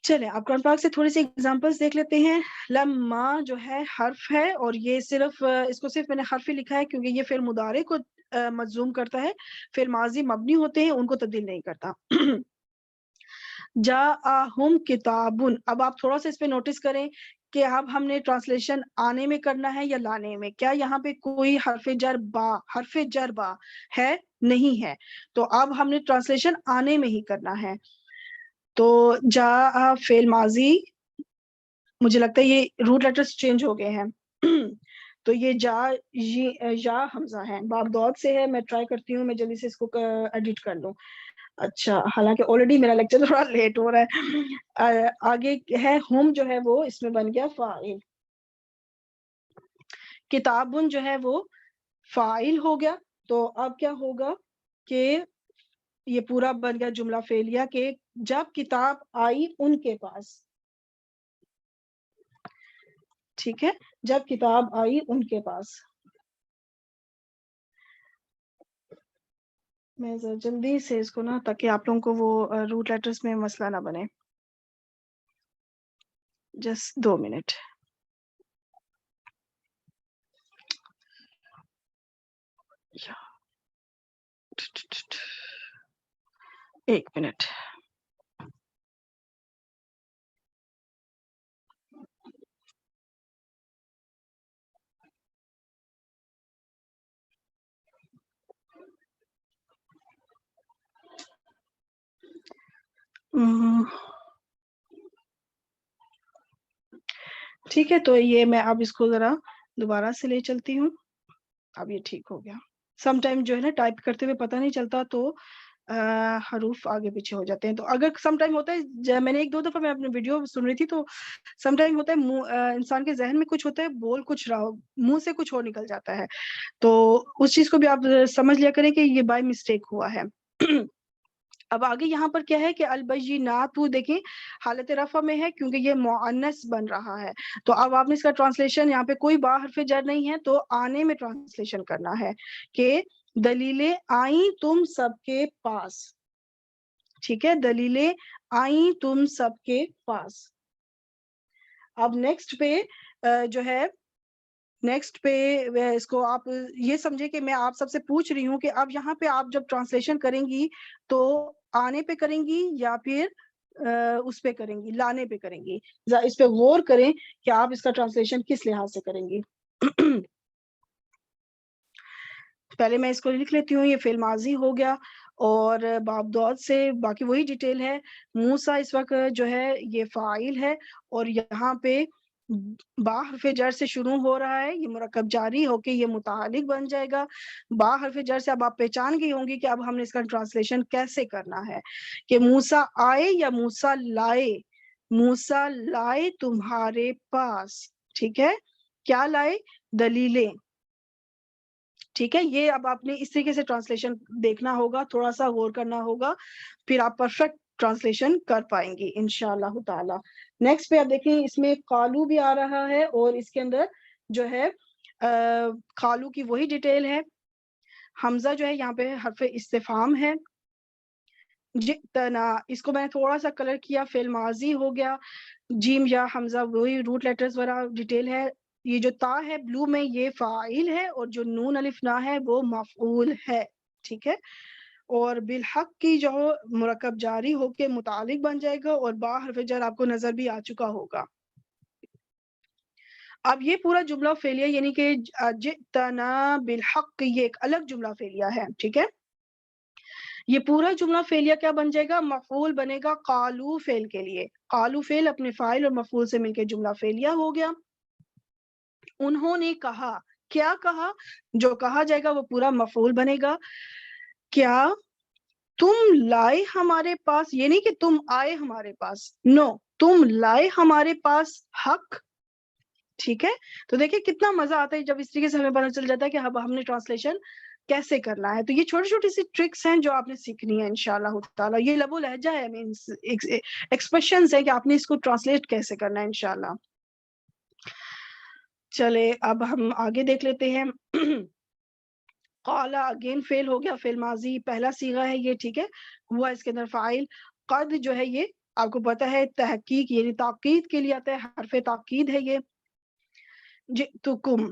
چلیں اب قرآن پاک سے تھوڑی سی ایگزامپلس دیکھ لیتے ہیں. لما جو ہے حرف ہے، اور یہ صرف اس کو صرف میں نے حرف ہی لکھا ہے کیونکہ یہ فعل مضارع کو مجزوم کرتا ہے، فعل ماضی مبنی ہوتے ہیں ان کو تبدیل نہیں کرتا. جاءہم کتابن. اب آپ تھوڑا سا اس پہ نوٹس کریں کہ اب ہم نے ٹرانسلیشن آنے میں کرنا ہے یا لانے میں. کیا یہاں پہ کوئی حرف جر با ہے؟ نہیں ہے. تو اب ہم نے ٹرانسلیشن آنے میں ہی کرنا ہے. تو جا فعل ماضی، مجھے لگتا ہے یہ روٹ لیٹرز چینج ہو گئے ہیں. تو یہ یا حمزہ ہے، باب دود سے ہے. میں ٹرائی کرتی ہوں میں جلدی سے اس کو ایڈٹ کر لوں. اچھا، حالانکہ آلریڈی میرا لیکچر تھوڑا لیٹ ہو رہا ہے. آگے ہے ہم جو ہے وہ اس میں بن گیا فاعل. کتابن جو ہے وہ فاعل ہو گیا، تو اب کیا ہوگا کہ یہ پورا بن گیا جملہ فعلیہ کہ جب کتاب آئی ان کے پاس، ٹھیک ہے، جب کتاب آئی ان کے پاس. میں ذرا جلدی سے اس کو نا، تاکہ آپ لوگوں کو وہ روٹ لیٹرز میں مسئلہ نہ بنے. Just 2 minute. ایک منٹ. ٹھیک ہے، تو یہ میں اب اس کو ذرا دوبارہ سے لے چلتی ہوں. اب یہ ٹھیک ہو گیا. سم ٹائم جو ہے نا ٹائپ کرتے ہوئے پتہ نہیں چلتا تو حروف آگے پیچھے ہو جاتے ہیں. تو اگر سم ٹائم ہوتا ہے، میں نے 1-2 دفعہ میں اپنے ویڈیو سن رہی تھی، تو سم ٹائم ہوتا ہے انسان کے ذہن میں کچھ ہوتا ہے، بول کچھ رہا ہو، منہ سے کچھ اور نکل جاتا ہے. تو اس چیز کو بھی آپ سمجھ لیا کریں کہ یہ بائی مسٹیک ہوا ہے. اب آگے یہاں پر کیا ہے کہ البینات، دیکھیں حالت رفع میں ہے کیونکہ یہ مؤنث بن رہا ہے. تو اب آپ نے اس کا ٹرانسلیشن، یہاں پہ کوئی با حرف جر نہیں ہے تو آنے میں ٹرانسلیشن کرنا ہے کہ دلیلیں آئیں تم سب کے پاس. ٹھیک ہے، دلیلیں آئیں تم سب کے پاس. اب نیکسٹ پہ جو ہے، نیکسٹ پہ اس کو آپ یہ سمجھے کہ میں آپ سب سے پوچھ رہی ہوں کہ اب یہاں پہ آپ جب ٹرانسلیشن کریں گی تو آنے پہ کریں گی یا پھر اس پہ کریں گی، لانے پہ کریں گی. اس پہ غور کریں کہ آپ اس کا ٹرانسلیشن کس لحاظ سے کریں گی. پہلے میں اس کو لکھ لیتی ہوں. یہ فعل ماضی ہو گیا اور باب دعوت سے باقی وہی ڈیٹیل ہے. موسیٰ اس وقت جو ہے یہ فاعل ہے اور یہاں پہ با حرف جر سے شروع ہو رہا ہے، یہ مرکب جاری ہو کے یہ متعلق بن جائے گا. با حرف جر سے اب آپ پہچان گئی ہوں گی کہ اب ہم نے اس کا ٹرانسلیشن کیسے کرنا ہے کہ موسیٰ آئے یا موسیٰ لائے. موسیٰ لائے تمہارے پاس. ٹھیک ہے، کیا لائے؟ دلیلیں. ٹھیک ہے، یہ اب آپ نے اس طریقے سے ٹرانسلیشن دیکھنا ہوگا، تھوڑا سا غور کرنا ہوگا، پھر آپ پرفیکٹ ٹرانسلیشن کر پائیں گی انشاءاللہ تعالی. نیکسٹ پہ آپ دیکھیں اس میں قالو بھی آ رہا ہے اور اس کے اندر جو ہے قالو کی وہی ڈیٹیل ہے. حمزہ جو ہے یہاں پہ حرف استفہام ہے. جئتنا، اس کو میں نے تھوڑا سا کلر کیا، فعل ماضی ہو گیا. جیم یا حمزہ وہی روٹ لیٹرز والا ڈیٹیل ہے. یہ جو تا ہے بلو میں یہ فاعل ہے اور جو نون الف نا ہے وہ مفعول ہے. ٹھیک ہے، اور بالحق کی جو مرکب جاری ہو کے متعلق بن جائے گا اور با حرف جر آپ کو نظر بھی آ چکا ہوگا. اب یہ پورا جملہ فعلیہ یعنی کہ جئتنا بالحق، یہ ایک الگ جملہ فعلیہ ہے. ٹھیک ہے، یہ پورا جملہ فعلیہ کیا بن جائے گا؟ مفعول بنے گا قالو فعل کے لیے. قالو فعل اپنے فاعل اور مفعول سے مل کے جملہ فعلیہ ہو گیا. انہوں نے کہا، کیا کہا؟ جو کہا جائے گا وہ پورا مفعول بنے گا. کیا تم لائے ہمارے پاس، یہ نہیں کہ تم آئے ہمارے پاس، نو، تم لائے ہمارے پاس حق. ٹھیک ہے، تو دیکھیں کتنا مزہ آتا ہے جب اس طریقے سے ہمیں پتہ چل جاتا ہے کہ اب ہم نے ٹرانسلیشن کیسے کرنا ہے. تو یہ چھوٹی چھوٹی سی ٹرکس ہیں جو آپ نے سیکھنی ہے انشاءاللہ تعالی. یہ لب و لہجہ ہے، مینس ایکسپریشنز ہے کہ آپ نے اس کو ٹرانسلیٹ کیسے کرنا ہے انشاءاللہ. چلے اب ہم آگے دیکھ لیتے ہیں. قال اگین فعل ہو گیا، فعل ماضی پہلا صیغہ ہے یہ. ٹھیک ہے، ہوا اس کے اندر فاعل. قد جو ہے یہ آپ کو پتا ہے تحقیق یعنی تاکید کے لیے آتا ہے، حرف تاکید ہے یہ. جئتکم،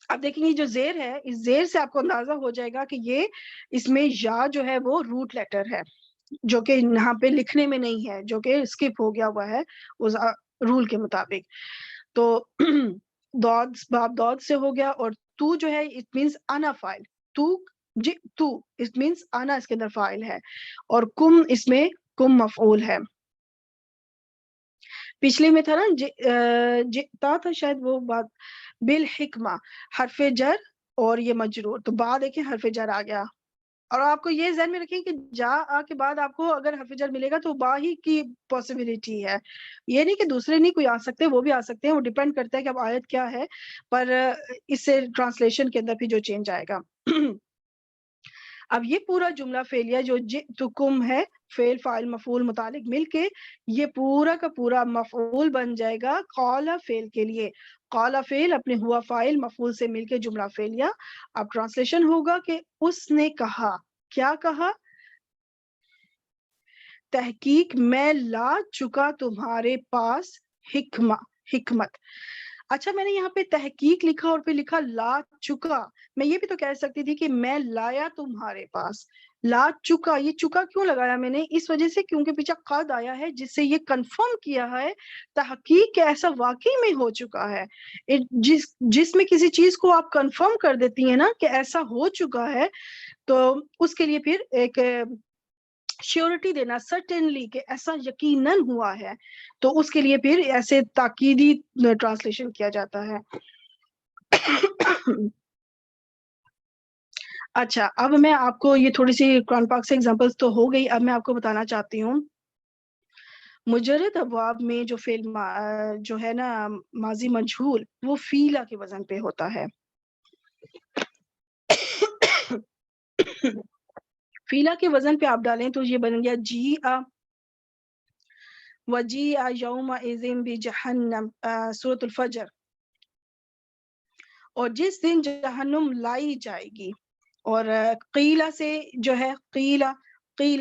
اب دیکھیں یہ جو زیر ہے، اس زیر سے آپ کو اندازہ ہو جائے گا کہ یہ اس میں یا جو ہے وہ روٹ لیٹر ہے جو کہ یہاں پہ لکھنے میں نہیں ہے، جو کہ اسکپ ہو گیا ہوا ہے اس رول کے مطابق. تو دود باب دود سے ہو گیا، اور تو جو ہے اٹ مینس انا فاعل. تو تو اٹ مینس انا اس کے اندر فاعل ہے، اور کم اس میں کم مفعول ہے. پچھلے میں تھا نا جئتا تھا شاید وہ بات. بالحکمہ حرف جر اور یہ مجرور، تو بعد دیکھیں حرف جر آ گیا اور آپ کو یہ ذہن میں رکھیں کہ جا آ کے بعد آپ کو اگر حرف جر ملے گا تو با ہی کی پاسبلٹی ہے، یہ نہیں کہ دوسرے نہیں کوئی آ سکتے، وہ بھی آ سکتے ہیں، وہ ڈیپینڈ کرتا ہے کہ اب آیت کیا ہے، پر اس سے ٹرانسلیشن کے اندر بھی جو چینج آئے گا۔ اب یہ پورا جملہ فعلیہ جو جئتکم ہے، فعل فاعل مفعول متعلق مل کے یہ پورا کا پورا مفعول بن جائے گا قال فعل کے لیے۔ قال فعل اپنے ہوا فاعل مفعول سے مل کے جملہ فعلیہ۔ اب ٹرانسلیشن ہوگا کہ اس نے کہا، کیا کہا؟ تحقیق میں لا چکا تمہارے پاس حکمت۔ اچھا میں نے یہاں پہ تحقیق لکھا اور پھر لکھا لا چکا، میں یہ بھی تو کہہ سکتی تھی کہ میں لایا تمہارے پاس، لا چکا، یہ چکا کیوں لگایا میں نے؟ اس وجہ سے کیونکہ پیچھے قد آیا ہے جس سے یہ کنفرم کیا ہے تحقیق کہ ایسا واقعی میں ہو چکا ہے۔ جس میں کسی چیز کو آپ کنفرم کر دیتی ہیں نا کہ ایسا ہو چکا ہے، تو اس کے لیے پھر ایک شیورٹی دینا، سرٹنلی کہ ایسا یقیناً ہوا ہے، تو اس کے لیے پھر ایسے تاکیدی ٹرانسلیشن کیا جاتا ہے۔ اچھا اب میں آپ کو یہ تھوڑی سی قرآن پاک سے ایگزامپلس تو ہو گئی، اب میں آپ کو بتانا چاہتی ہوں مجرد ابواب میں جو فعل جو ہے نا ماضی مجہول، وہ فیلا کے وزن پہ ہوتا ہے۔ فیلا کے وزن پہ آپ ڈالیں تو یہ بن گیا جی آ، وجیء یومئذ بجہنم، سورۃ الفجر۔ اور جس دن جہنم لائی جائے گی، اور قیلہ سے جو ہے قیلہ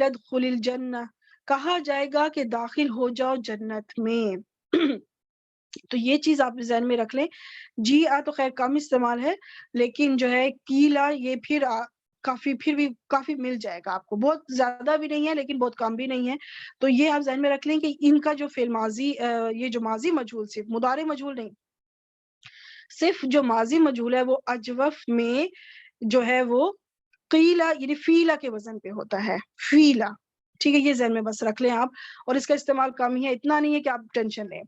ادخل الجنہ، کہا جائے گا کہ داخل ہو جاؤ جنت میں۔ تو یہ چیز آپ ذہن میں رکھ لیں۔ جی آ تو خیر کم استعمال ہے، لیکن جو ہے قیلہ یہ پھر پھر بھی کافی مل جائے گا آپ کو، بہت زیادہ بھی نہیں ہے لیکن بہت کم بھی نہیں ہے۔ تو یہ آپ ذہن میں رکھ لیں کہ ان کا جو فعل ماضی، یہ جو ماضی مجہول، صرف مضارع مجہول نہیں، صرف جو ماضی مجہول ہے وہ اجوف میں جو ہے وہ قیلہ یعنی فیلا کے وزن پہ ہوتا ہے، فیلا۔ ٹھیک ہے، یہ ذہن میں بس رکھ لیں آپ، اور اس کا استعمال کم ہی ہے، اتنا نہیں ہے کہ آپ ٹینشن لیں۔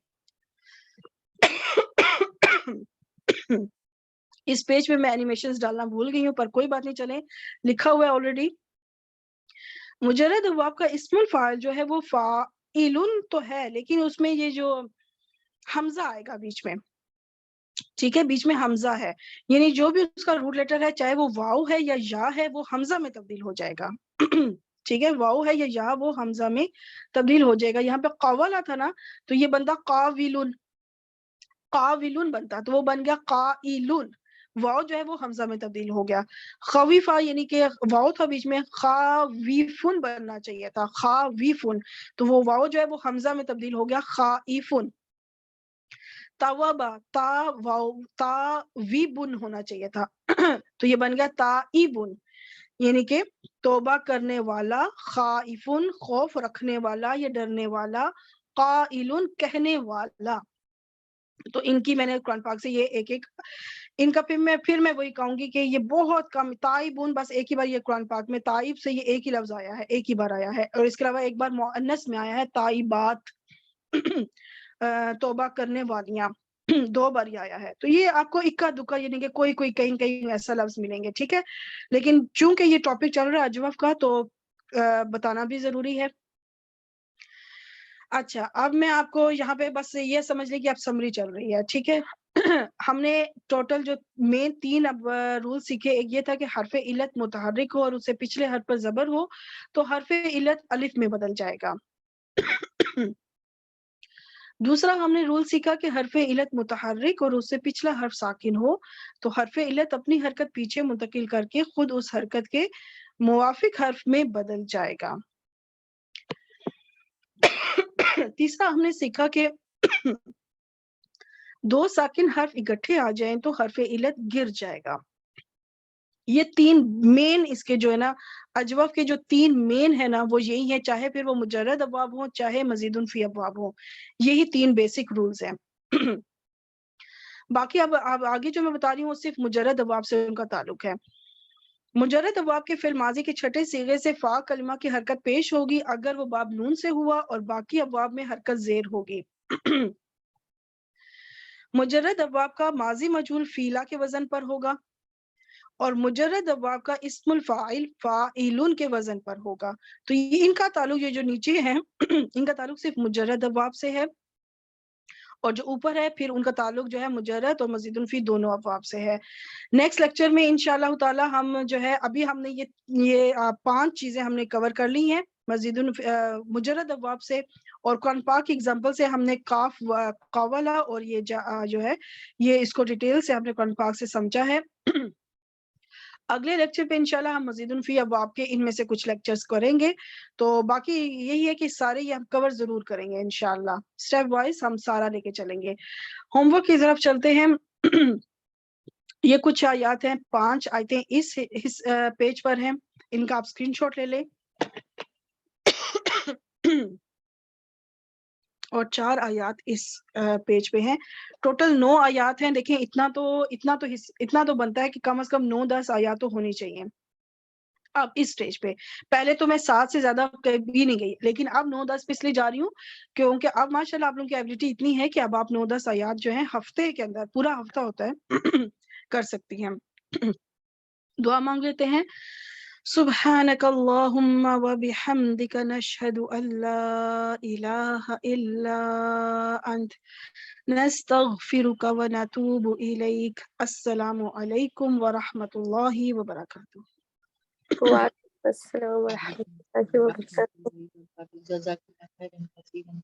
اس پیج پہ میں اینیمیشنز ڈالنا بھول گئی ہوں، پر کوئی بات نہیں، چلیں لکھا ہوا ہے آلریڈی۔ مجرد ابواب کا اسم الفاعل جو ہے وہ فاعل تو ہے، لیکن اس میں یہ جو حمزہ آئے گا بیچ میں، ٹھیک ہے، بیچ میں حمزہ ہے، یعنی جو بھی اس کا روٹ لیٹر ہے، چاہے وہ واو ہے یا یا ہے، وہ حمزہ میں تبدیل ہو جائے گا۔ ٹھیک ہے، واو ہے یا یا وہ حمزہ میں تبدیل ہو جائے گا۔ یہاں پہ قاولا تھا نا، تو یہ بنتا قاولن، قاولن بنتا، تو وہ بن گیا قائلن، واو جو ہے وہ حمزہ میں تبدیل ہو گیا۔ خویفہ یعنی کہ واو تھا بیچ میں، خاویفن بننا چاہیے تھا، خاویفن، تو وہ واو جو ہے وہ حمزہ میں تبدیل ہو گیا خائفن۔ توابا، تا واو تا ویبن ہونا چاہیے تھا، تو یہ بن گیا تائبن، یعنی کہ توبہ کرنے والا، خائفن خوف رکھنے والا یا ڈرنے والا، قائلن کہنے والا۔ تو ان کی میں نے قرآن پاک سے یہ ایک ایک ان کا پھر میں وہی کہوں گی کہ یہ بہت کم، تائبون بس ایک ہی بار یہ قرآن پاک میں تائب سے یہ ایک ہی لفظ آیا ہے، ایک ہی بار آیا ہے، اور اس کے علاوہ ایک بار مؤنث میں آیا ہے تائبات، توبہ کرنے والیاں، 2 بار یہ آیا ہے۔ تو یہ آپ کو اکا دکا یعنی کہ کوئی کہیں کہیں ایسا لفظ ملیں گے، ٹھیک ہے، لیکن چونکہ یہ ٹاپک چل رہا ہے اجوف کا تو بتانا بھی ضروری ہے۔ اچھا اب میں آپ کو یہاں پہ بس یہ سمجھ لیں کہ اب سمری چل رہی ہے، ٹھیک ہے۔ ہم نے ٹوٹل جو مین 3 اب رول سیکھے، ایک یہ تھا کہ حرف علت متحرک ہو اور اس سے پچھلے حرف پر زبر ہو تو حرف علت الف میں بدل جائے گا۔ دوسرا ہم نے رول سیکھا کہ حرف علت متحرک اور اس سے پچھلا حرف ساکن ہو تو حرف علت اپنی حرکت پیچھے منتقل کر کے خود اس حرکت کے موافق حرف میں بدل جائے گا۔ تیسرا ہم نے سیکھا کہ 2 ساکن حرف اکٹھے آ جائیں تو حرف علت گر جائے گا۔ یہ 3 مین اس کے جو ہے نا اجوف کے جو 3 مین ہے نا وہ یہی ہے، چاہے پھر وہ مجرد ابواب ہوں چاہے مزید فی ابواب ہوں، یہی 3 بیسک رولز ہیں۔ باقی اب آگے جو میں بتا رہی ہوں وہ صرف مجرد ابواب سے ان کا تعلق ہے۔ مجرد ابواب کے فعل ماضی کے چھٹے صیغے سے فا کلمہ کی حرکت پیش ہوگی اگر وہ باب نون سے ہوا اور باقی ابواب میں حرکت زیر ہوگی۔ مجرد ابواب کا ماضی مجہول فیلا کے وزن پر ہوگا، اور مجرد ابواب کا اسم الفاعل فاعلون کے وزن پر ہوگا. تو یہ ان کا تعلق یہ جو نیچے ہے ان کا تعلق صرف مجرد ابواب سے ہے، اور جو اوپر ہے پھر ان کا تعلق جو ہے مجرد اور مزید فی دونوں ابواب سے ہے. نیکسٹ لیکچر میں انشاءاللہ تعالی ہم جو ہے ابھی ہم نے یہ 5 چیزیں ہم نے کور کر لی ہیں مزید مجرد ابواب سے، اور قرآن پاک کی ایگزامپل سے ہم نے کاف قاولا اور یہ جو ہے یہ اس کو ڈیٹیل سے ہم نے قرآن پاک سے سمجھا ہے. اگلے لیکچر پہ انشاءاللہ ہم مزید فی ابواب کے ان میں سے کچھ لیکچرز کریں گے. تو باقی یہی ہے کہ سارے یہ ہم کور ضرور کریں گے انشاءاللہ، اسٹیپ وائز ہم سارا لے کے چلیں گے. ہوم ورک کی طرف چلتے ہیں. یہ کچھ آیات ہیں، 5 آیتیں اس پیج پر ہیں، ان کا آپ اسکرین شاٹ لے لیں اور 4 آیات اس پیج پہ ہیں. ٹوٹل 9 آیات ہیں. دیکھیں اتنا تو بنتا ہے کہ کم از کم 9-10 آیات تو ہونی چاہیے اب اس سٹیج پہ. پہلے تو میں 7 سے زیادہ کبھی نہیں گئی، لیکن اب 9-10 پہ اس لیے جا رہی ہوں کیونکہ اب ماشاءاللہ آپ لوگوں کی ایبلٹی اتنی ہے کہ اب آپ 9-10 آیات جو ہیں ہفتے کے اندر، پورا ہفتہ ہوتا ہے کر سکتی ہیں. دعا مانگ لیتے ہیں. سبحانك اللهم وبحمدك نشهد أن لا إله إلا أنت نستغفرك ونتوب إليك. السلام عليكم ورحمة الله وبركاته. وعلیکم السلام ورحمۃ اللہ وبرکاتہ. جزاک اللہ خیرا کثیرا.